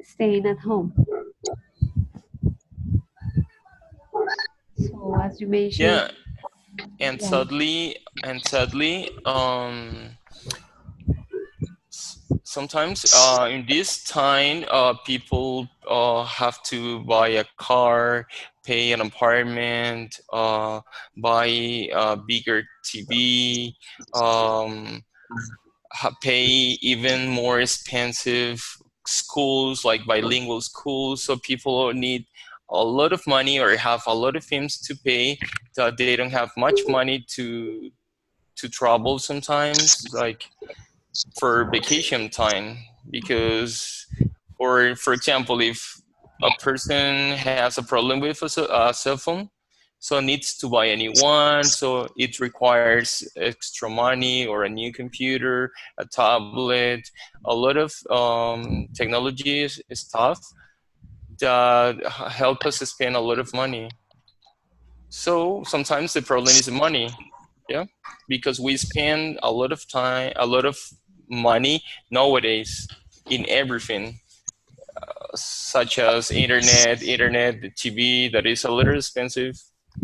staying at home. So as you yeah, mentioned, and yeah, sadly, sometimes in this time, people have to buy a car, pay an apartment, buy a bigger TV, um, pay even more expensive schools like bilingual schools. So people need a lot of money or have a lot of things to pay that they don't have much money to travel sometimes, like for vacation time. Because, or for example, if a person has a problem with a cell phone, so needs to buy a new one, so it requires extra money or a new computer, a tablet, a lot of technology stuff that help us spend a lot of money. So sometimes the problem is money. Yeah, because we spend a lot of time, a lot of money nowadays in everything, such as internet, the TV that is a little expensive.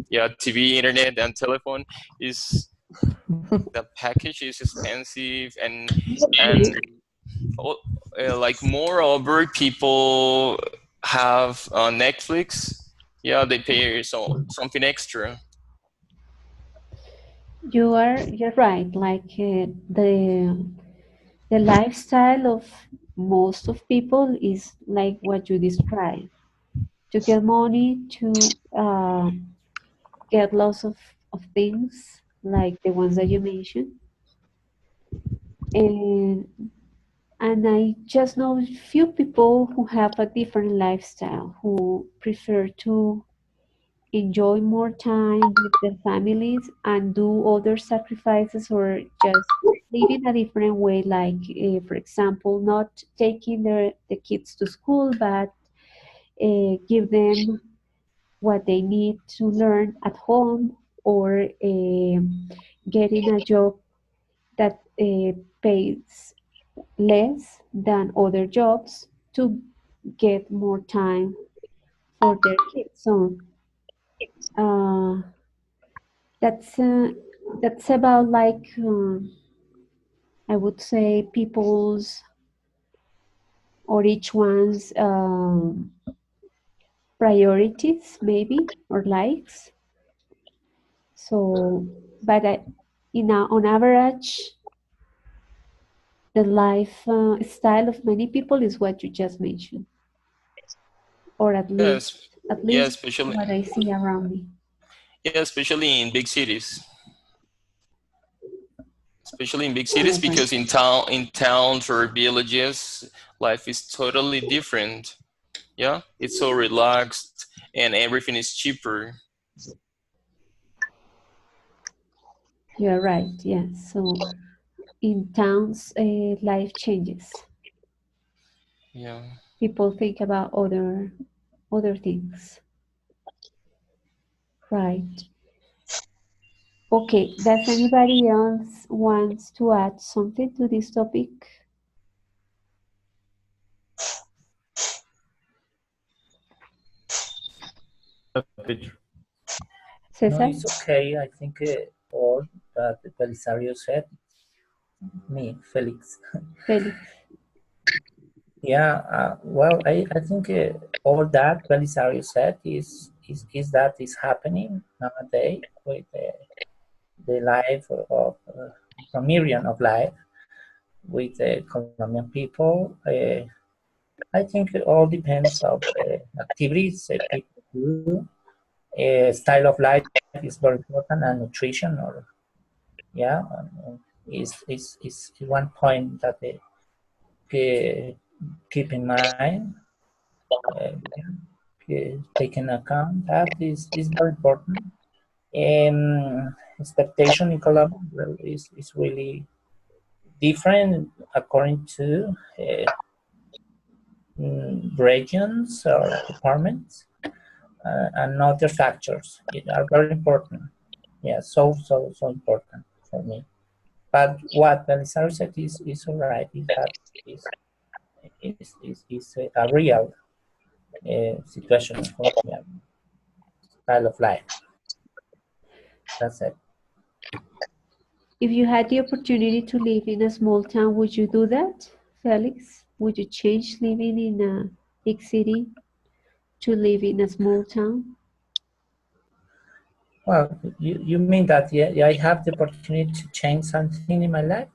Yeah, TV, internet, and telephone is the package is expensive, and like moreover, people have Netflix. Yeah, they pay something extra. you're right. Like the lifestyle of most of people is like what you described. To get money, to get lots of of things like the ones that you mentioned. And I just know a few people who have a different lifestyle, who prefer to enjoy more time with their families and do other sacrifices, or just live in a different way, like for example, not taking the kids to school, but give them what they need to learn at home, or getting a job that pays less than other jobs to get more time for their kids. So uh, that's about like I would say people's or each one's priorities maybe, or likes. So, but on average, the life style of many people is what you just mentioned, or Yes, at yeah, least especially what I see around me. yeah, especially in big cities. Especially in big cities, All right. because in towns or villages, life is totally different. Yeah, it's so relaxed and everything is cheaper. You're right. Yes. So in towns, life changes. Yeah. People think about other things. Right. Okay. Does anybody else wants to add something to this topic? Teacher. No, Cesar? it's okay. I think all that Belisario said, me, Felix. Felix. Yeah, well, I think all that Belisario said is that is happening nowadays with the life of Romanian of life with the Colombian people. I think it all depends of activities people do. Style of life is very important, and nutrition, or yeah, is one point that they keep in mind. Taking account that is very important. Expectation in Colombia is really different according to regions or departments, and other factors are very important. Yeah, so important for me. But what Belisario said is all right. Is that is a real situation in Colombia, style of life. That's it. If you had the opportunity to live in a small town, would you do that, Felix? Would you change living in a big city to live in a small town? Well, you mean that yeah, I have the opportunity to change something in my life?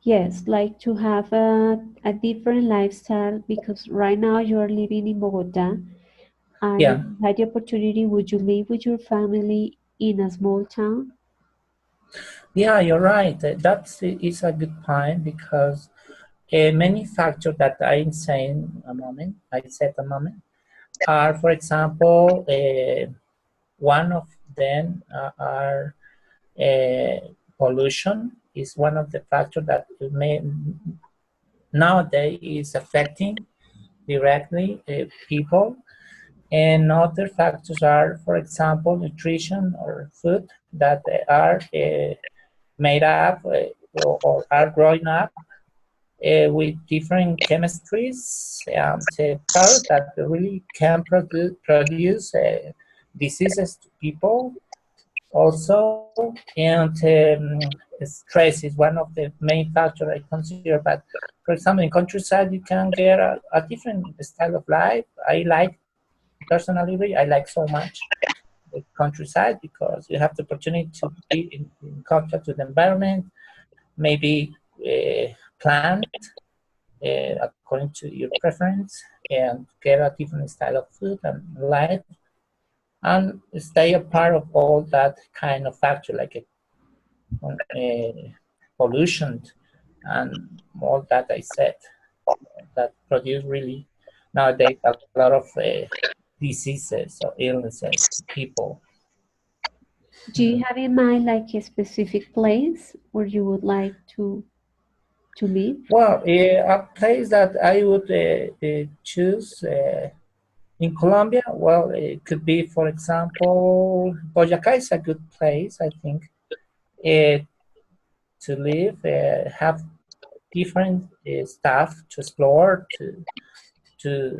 Yes, like to have a different lifestyle, because right now you're living in Bogota, and if Yeah, you had the opportunity, would you live with your family in a small town? yeah, you're right. That is a good point, because many factors that I saying a moment, I said a moment, are, for example, one of them are pollution is one of the factors that may nowadays is affecting directly people. And other factors are, for example, nutrition or food that are made up or are growing up with different chemistries and products that really can produce diseases to people also. And stress is one of the main factors I consider. But for example, in countryside, you can get a different style of life. I like, personally, I like so much the countryside, because you have the opportunity to be in contact with the environment, maybe plant according to your preference, and get a different style of food and life. and stay a part of all that kind of factor, like pollution and all that I said, that produce really nowadays a lot of diseases or illnesses to people. Do you have in mind like a specific place where you would like to live? Well, a place that I would choose in Colombia, well, it could be, for example, Boyacá is a good place, I think, to live, have different stuff to explore, to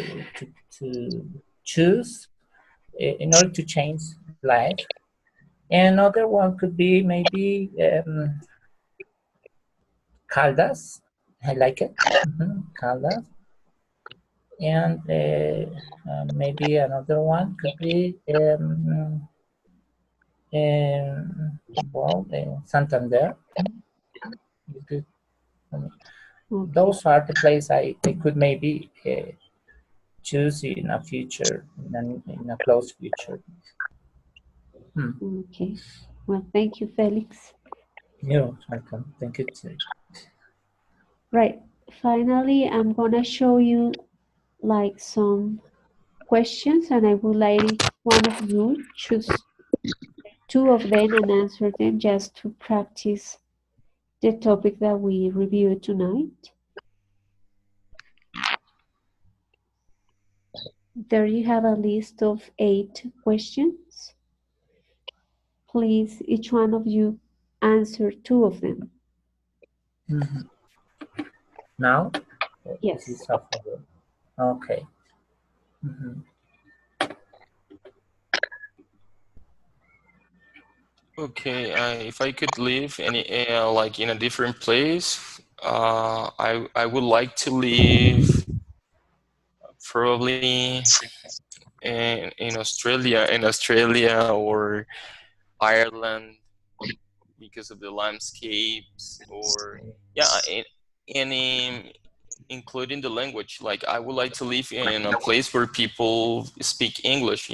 choose in order to change life. And another one could be maybe Caldas. I like it. Caldas. And maybe another one could be Santander. Okay. Those are the places I could maybe choose in a future, in a close future. Okay. Well, thank you, Felix. You're welcome. Thank you too. Right. Finally, I'm gonna show you like some questions, and I would like each one of you choose 2 of them and answer them just to practice the topic that we reviewed tonight. There you have a list of 8 questions. Please, each one of you answer 2 of them. Now? Yes. Okay. Okay, if I could live like in a different place, I would like to live probably in Australia or Ireland because of the landscapes, or any including the language. Like I would like to live in a place where people speak English,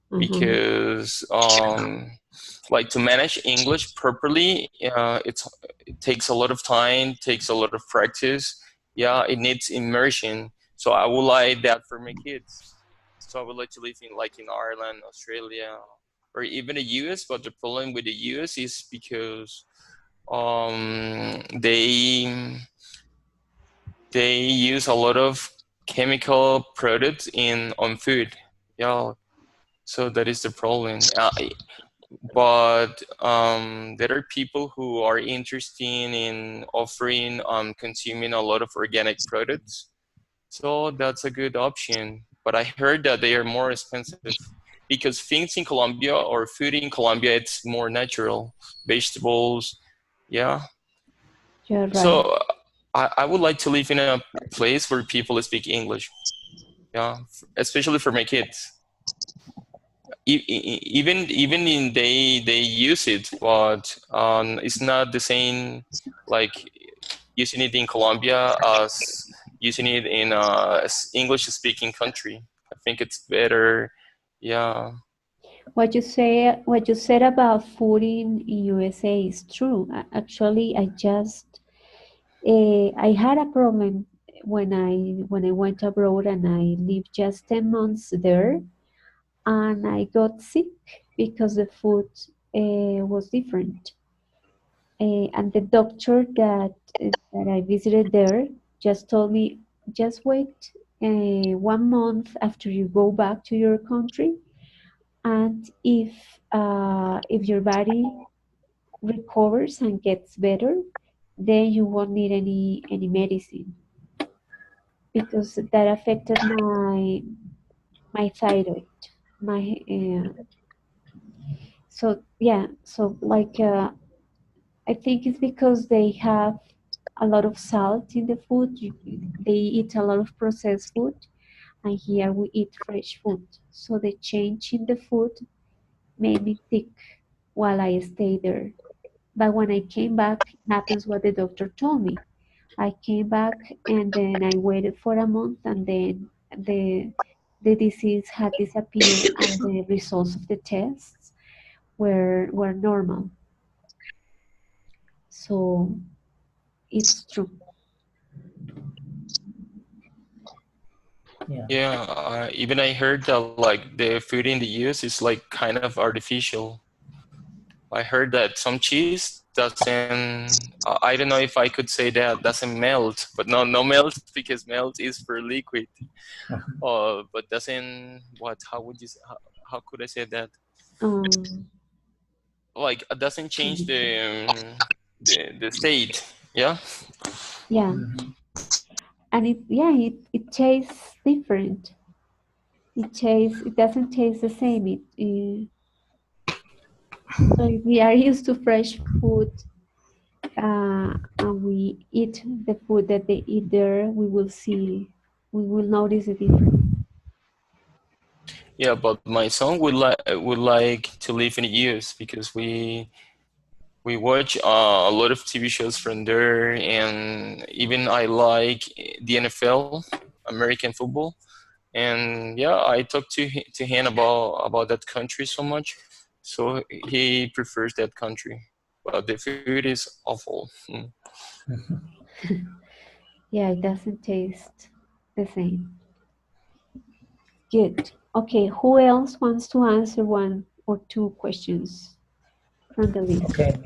because like to manage English properly, it takes a lot of time, takes a lot of practice. It needs immersion. So I would like that for my kids. So I would like to live in Ireland, Australia, or even the US. But the problem with the US is because they use a lot of chemical products on food. So that is the problem. But there are people who are interested in offering consuming a lot of organic products, so that's a good option. But I heard that they are more expensive because things in Colombia or food in Colombia, it's more natural, vegetables. You're right. So I would like to live in a place where people speak English, especially for my kids. Even in they use it, but it's not the same like using it in Colombia as using it in a English-speaking country. I think it's better. What you said about food in USA is true. Actually, I had a problem when I went abroad, and I lived just 10 months there, and I got sick because the food was different. And the doctor that I visited there just told me, just wait 1 month after you go back to your country, and if your body recovers and gets better, then you won't need any medicine, because that affected my thyroid. So like I think it's because they have a lot of salt in the food. They eat a lot of processed food, and here we eat fresh food. So the change in the food made me sick while I stayed there. But when I came back, happens what the doctor told me. I came back, and then I waited for a month, and then the disease had disappeared and the results of the tests were normal. So it's true. Yeah, even I heard that like the food in the US is like kind of artificial. I heard that some cheese doesn't, I don't know if I could say that, doesn't melt, but no melt because melt is for liquid. But doesn't, how would you, how could I say that? Like it doesn't change the state, yeah? Yeah. And it tastes different. It doesn't taste the same. So if we are used to fresh food, and we eat the food that they eat there, we will notice the difference. Yeah, but my son would like to live in the US because we watch a lot of TV shows from there, and even I like the NFL, American football, and yeah, I talked to him about that country so much, so he prefers that country, but the food is awful. Yeah, it doesn't taste the same. Good. Okay, who else wants to answer one or two questions from the list? Okay,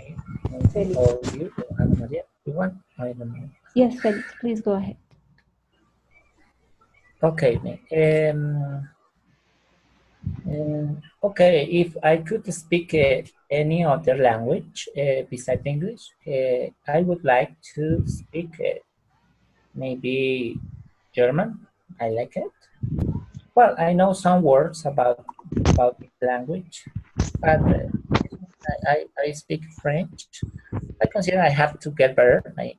maybe, or you, Ana Maria, you want? I don't know. Yes, Felix, please go ahead. Okay, okay, if I could speak any other language besides English, I would like to speak maybe German. I like it. Well, I know some words about this language, but I speak French. I consider I have to get better my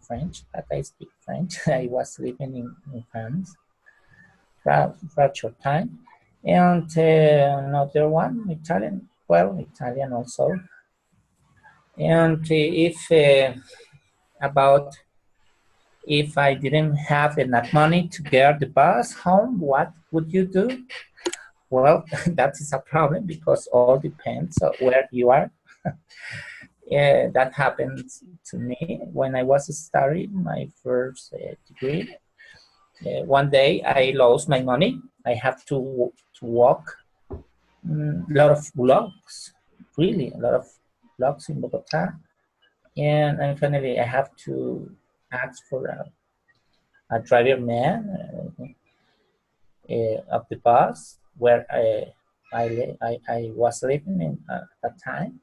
French, but I speak French. I was living in France for a short time. And another one, Italian, well, Italian also. And if about if I didn't have enough money to get the bus home, what would you do? Well, that is a problem because all depends on where you are. That happened to me when I was studying my first degree. One day I lost my money. I have to walk a lot of blocks, really a lot of blocks in Bogota. And finally I have to ask for a driver man of the bus where I was living in at that time.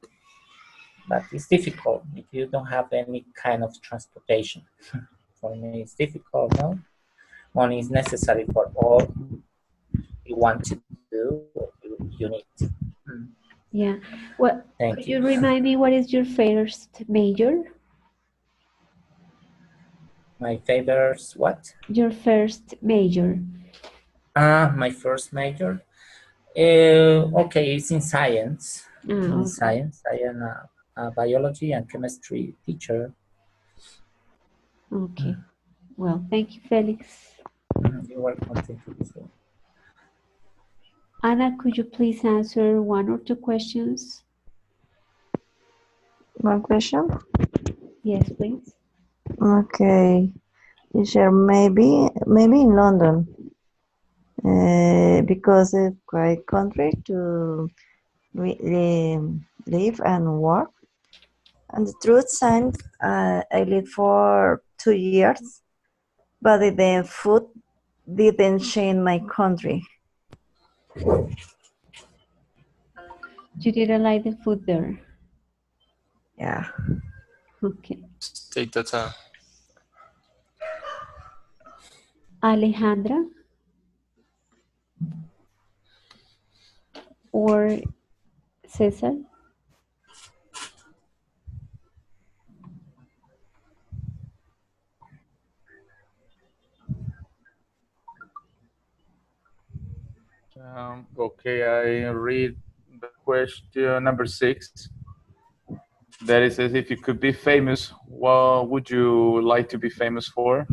But it's difficult if you don't have any kind of transportation. For me, it's difficult, no? Money is necessary for all you want to do, what you need. Yeah. What? Thank Could you. you remind me what is your first major? My favorite, what? Your first major. My first major? Okay, it's in science. In science, I am a biology and chemistry teacher. Okay. Well, thank you, Felix. You're welcome. Thank you. Anna, could you please answer one or two questions? One question? Yes, please. Okay. Sure, maybe in London. Because it's quite country to live and work. And the truth is, I lived for 2 years, but the food didn't change my country. You didn't like the food there? Yeah. Okay. Take that time. Alejandra? Or Cesar? Okay, I read the question number 6. That it says, if you could be famous, what would you like to be famous for?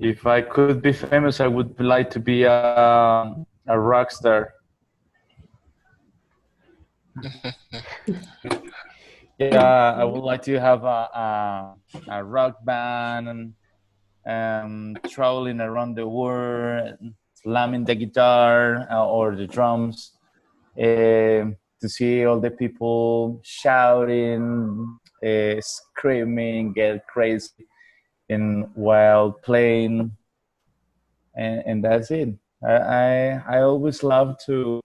If I could be famous, I would like to be a rock star. Yeah, I would like to have a rock band and traveling around the world, slamming the guitar or the drums, to see all the people shouting, screaming, get crazy, and while playing, and that's it. I always love to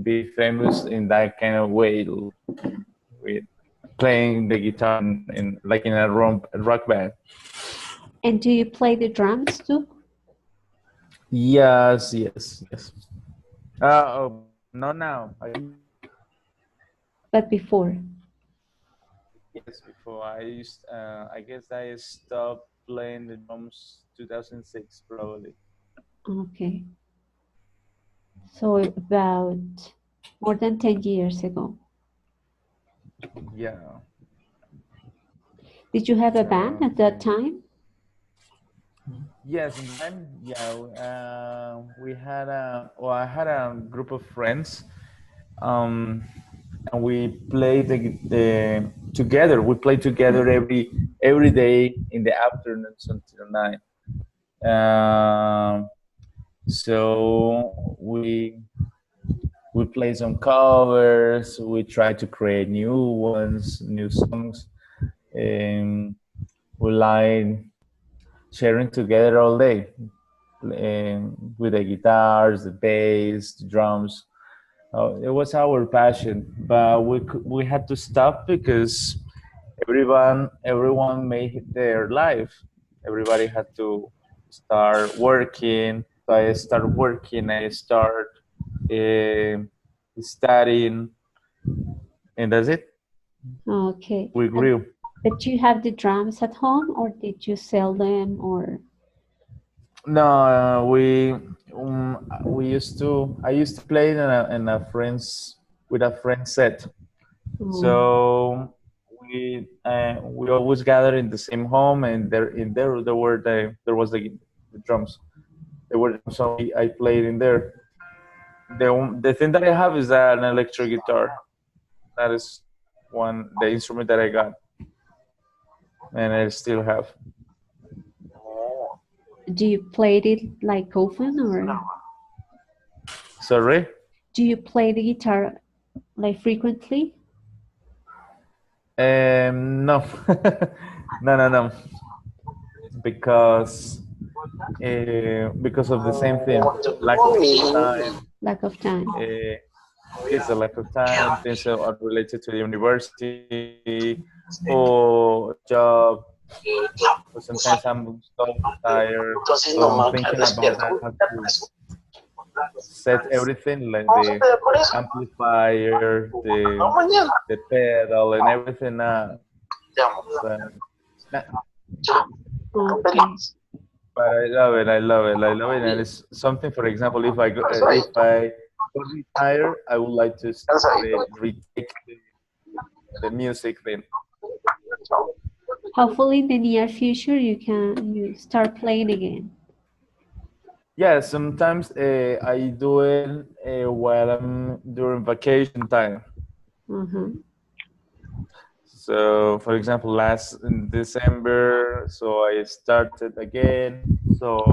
be famous in that kind of way, with playing the guitar in like in a rock band. And do you play the drums too? Yes. Oh, not now. But before? Yes, before I used. I guess I stopped playing the drums 2006 probably. Okay. So about more than 10 years ago. Yeah. Did you have a band at that time? Yes, and then we had I had a group of friends, and we played together. We played together every day in the afternoons until 9. So we play some covers. We try to create new ones, new songs, and we like sharing together all day, with the guitars, the bass, the drums. It was our passion, but we had to stop because everyone made their life. Everybody had to start working. So I started working. I start studying, and that's it. Okay. We grew. But you have the drums at home, or did you sell them, or? No, we used to. I used to play in a friend's with a friend set. So we always gather in the same home, and there was the drums. There were, so I played in there. The thing that I have is an electric guitar. That is the instrument that I got, and I still have. Do you play it like often, or? Sorry? Do you play the guitar like frequently? No. No. Because of the same thing, lack of time. Lack of time. It's a lack of time. Things are related to the university or job. But sometimes I'm so tired. So I'm thinking about that. I have to set everything, like the amplifier, the pedal, and everything. Okay. But I love it. And it's something. For example, if I go retire, I would like to retake the music thing. Hopefully, in the near future, you start playing again. Yeah, sometimes I do it while I'm during vacation time. So, for example, in December, so I started again. So,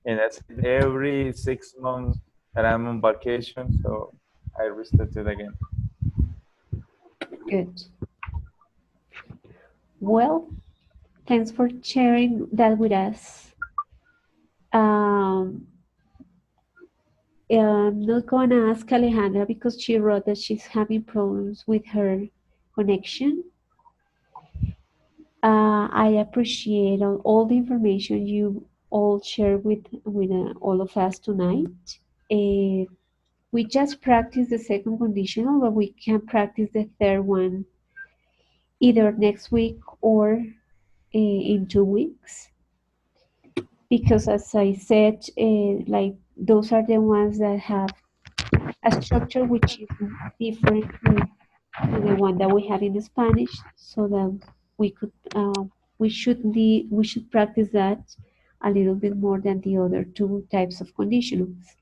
and that's every 6 months that I'm on vacation, so I restarted again. Good. Well, thanks for sharing that with us. I'm not going to ask Alejandra because she wrote that she's having problems with her connection. I appreciate all the information you all shared with all of us tonight. We just practiced the second conditional, but we can practice the third one either next week or in 2 weeks. Because as I said, like those are the ones that have a structure which is different to the one that we have in Spanish, so that we could we should practice that a little bit more than the other two types of conditionals.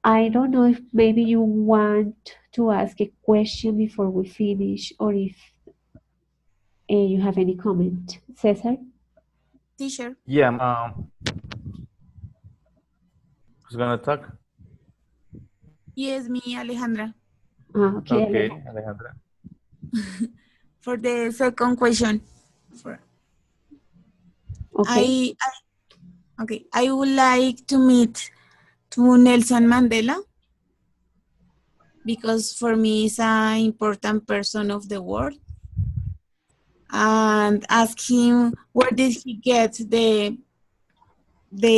I don't know if maybe you want to ask a question before we finish, or if you have any comment. Cesar? Teacher. Yeah. Who's gonna talk? Yes, me, Alejandra. Okay, Okay, Alejandra. For the second question. Okay. I would like to meet to Nelson Mandela, because for me he's an important person of the world, and ask him where did he get the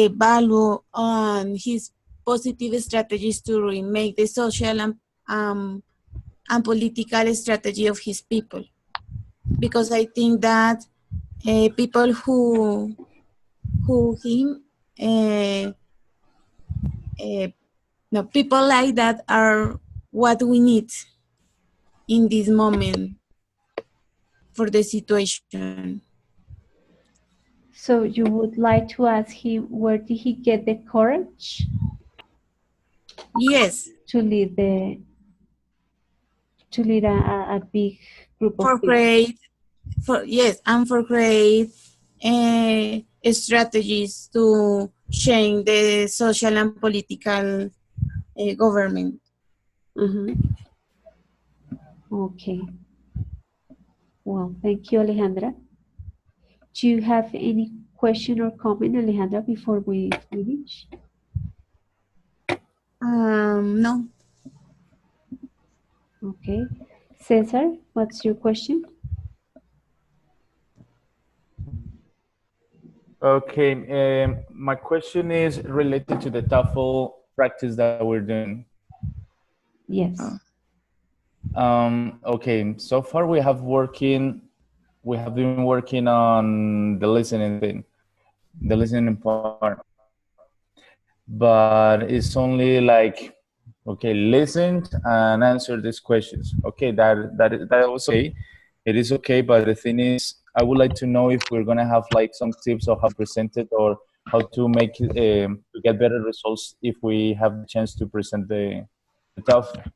value on his positive strategies to remake the social and political strategy of his people. Because I think that people who him no, people like that are what we need in this moment for the situation. So you would like to ask him where did he get the courage? Yes. To lead a big group of For people. create, and for create strategies to change the social and political government. Okay. Well, thank you, Alejandra. Do you have any question or comment, Alejandra, before we finish? No. Okay. Cesar, what's your question? Okay, my question is related to the TOEFL practice that we're doing. Yes. Okay, so far we have been working on the listening thing, the listening part, but it's only like, okay, listen and answer these questions. Okay, that was okay. It is okay, but the thing is, I would like to know if we're gonna have like some tips of how to present it, or how to make it to get better results if we have the chance to present the TOEFL.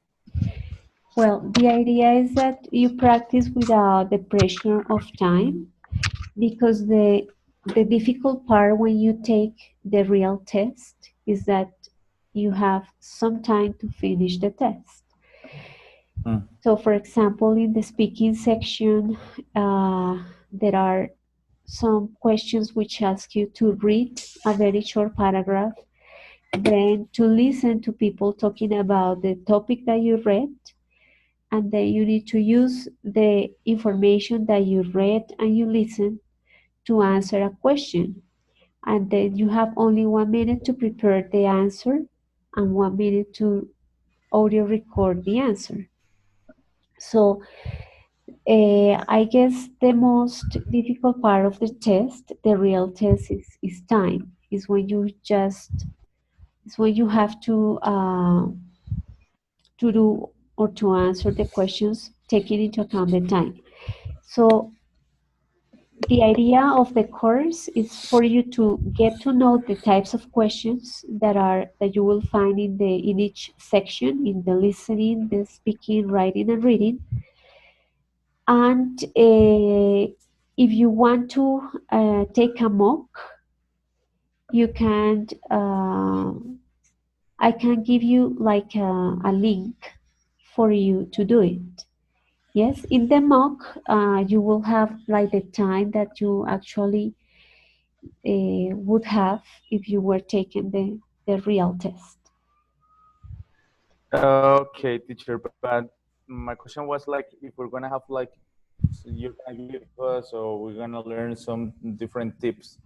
Well, the idea is that you practice without the pressure of time, because the difficult part when you take the real test is that you have some time to finish the test. So, for example, in the speaking section, there are some questions which ask you to read a very short paragraph, then to listen to people talking about the topic that you read, and then you need to use the information that you read and you listen to answer a question. And then you have only 1 minute to prepare the answer and 1 minute to audio record the answer. So I guess the most difficult part of the test, the real test, is time. Is when you have to do or to answer the questions taking into account the time. So the idea of the course is for you to get to know the types of questions that you will find in each section, in the listening, the speaking, writing, and reading. And if you want to take a mock, you can. I can give you like a link for you to do it. Yes, in the mock, you will have like the time that you actually would have if you were taking the real test. Okay, teacher, but my question was like, if we're gonna have like, so you're gonna give us, or we're gonna learn some different tips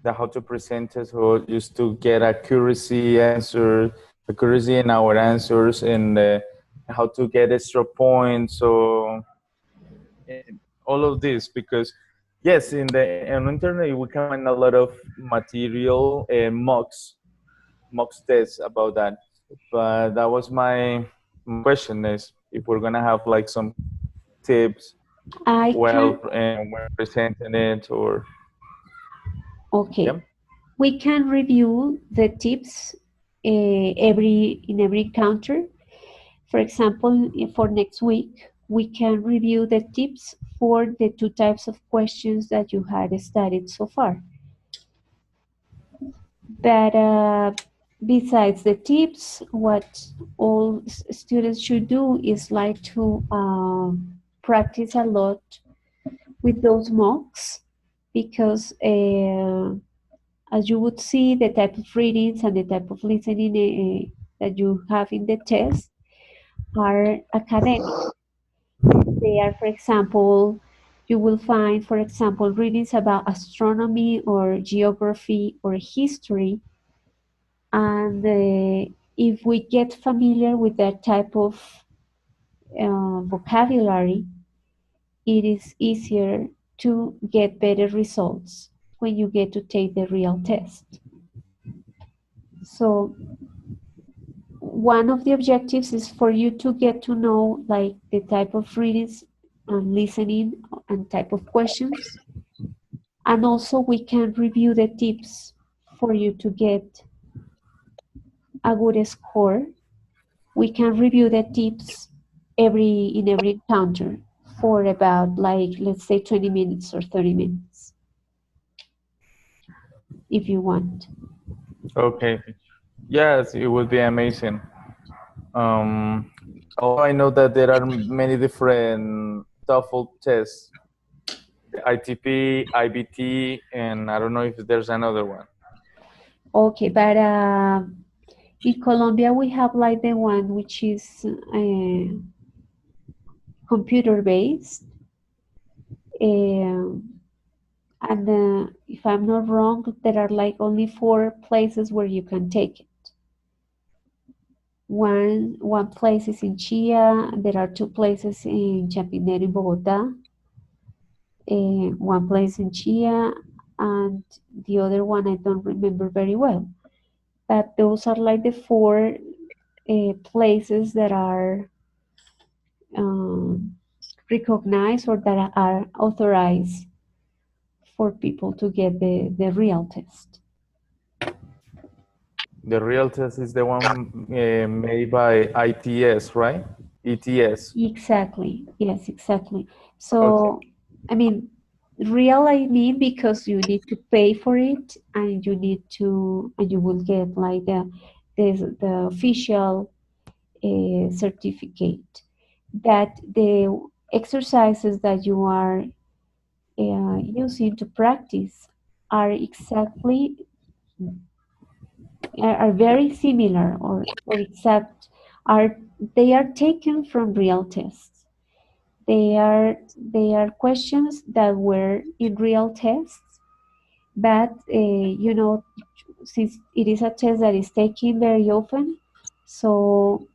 that how to present it, or just to get accuracy in our answers, and how to get extra points, so all of this, because yes, on internet we can find a lot of material and mock tests about that, but that was my question, is if we're gonna have like some tips when presenting it, or Okay. Yep. We can review the tips in every encounter. For example, for next week, we can review the tips for the 2 types of questions that you had studied so far. But besides the tips, what all students should do is like to practice a lot with those mocks, because as you would see, the type of readings and the type of listening that you have in the test are academic. They are, for example, you will find, for example, readings about astronomy or geography or history. And if we get familiar with that type of vocabulary, it is easier to get better results when you get to take the real test. So one of the objectives is for you to get to know like the type of readings and listening and type of questions. And also we can review the tips for you to get a good score. We can review the tips in every encounter for about, like, let's say 20 minutes or 30 minutes if you want. Okay. Yes, it would be amazing. Although I know that there are many different TOEFL tests, the ITP, IBT, and I don't know if there's another one. Okay, but in Colombia we have like the one which is computer based, and if I'm not wrong, there are like only 4 places where you can take it. One place is in Chia. There are 2 places in Chapinero in Bogota. One place in Chia, and the other one I don't remember very well. But those are like the 4 places that are recognized or that are authorized for people to get the real test. The real test is the one made by ITS, right? ETS. Exactly. Yes, exactly. So, I mean, real I mean because you need to pay for it, and you will get like the official certificate that the exercises that you are using to practice are very similar, or except they are taken from real tests. They are questions that were in real tests, but since it is a test that is taken very often, so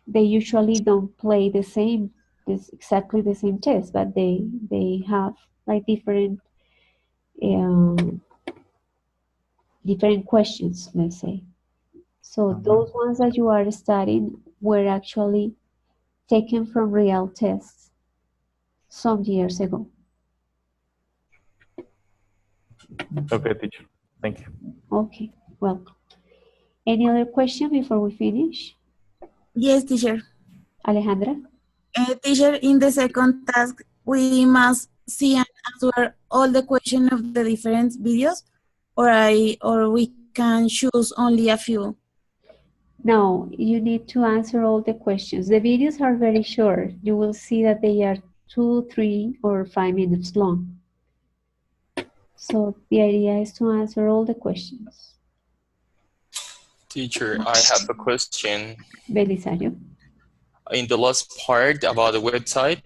they usually don't play exactly the same test, but they have like different questions, let's say. So those ones that you are studying were actually taken from real tests some years ago. Okay, teacher. Thank you. Okay, welcome. Any other question before we finish? Yes, teacher. Alejandra? Teacher, in the second task, we must see and answer all the questions of the different videos, or we can choose only a few. No, you need to answer all the questions. The videos are very short. You will see that they are 2, 3, or 5 minutes long. So the idea is to answer all the questions. Teacher, I have a question. Belisario? In the last part about the website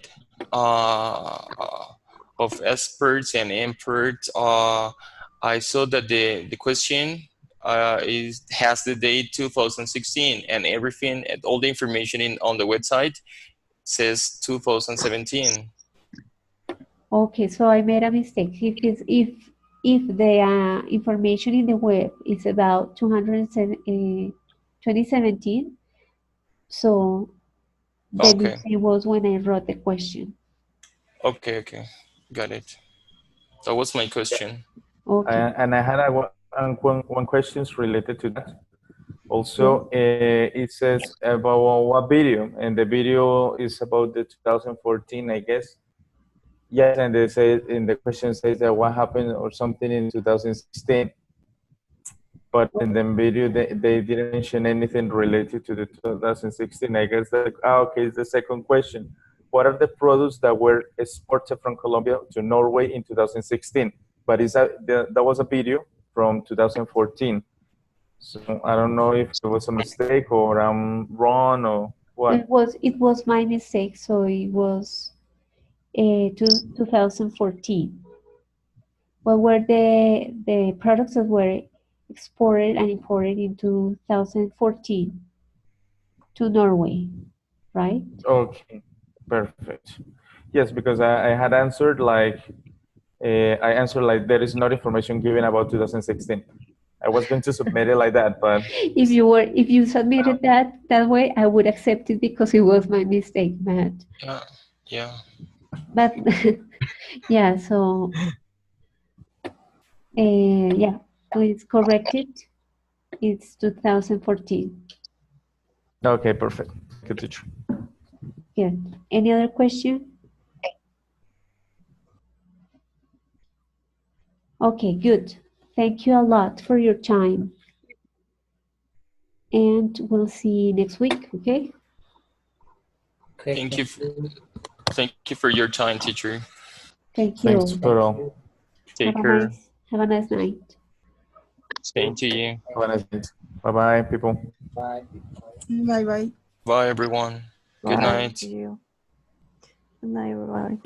of experts and experts, I saw that the question has the date 2016, and everything, all the information on the website says 2017. Okay, so I made a mistake. If the information in the web is about 2017, so the Okay. mistake was when I wrote the question. Okay, got it. That was my question. Okay. And I had one question related to that. Also, it says about what video, and the video is about the 2014, I guess. Yes, and they say in the question says that what happened or something in 2016. But in the video, they didn't mention anything related to the 2016. I guess that, okay, it's the second question. What are the products that were exported from Colombia to Norway in 2016? But that was a video from 2014. So I don't know if it was a mistake or I'm wrong or what. It was my mistake, so it was 2014. What were the products that were exported and imported in 2014 to Norway, right? Okay, perfect. Yes, because I had answered like, there is no information given about 2016. I was going to submit it like that, but If you submitted that way, I would accept it because it was my mistake, Matt. Yeah. But yeah, so yeah, please correct it. It's 2014. okay, perfect. Good teacher. Good. Any other question? Okay, good. Thank you a lot for your time. And we'll see you next week, okay? Okay, Thank you. Thank you for your time, teacher. Thank you. Thanks for all. Take care. Have a nice night. Same to you. Have a nice night. Bye-bye, people. Bye. Bye bye. Bye, everyone. Good Bye night. to you. Good night, everybody.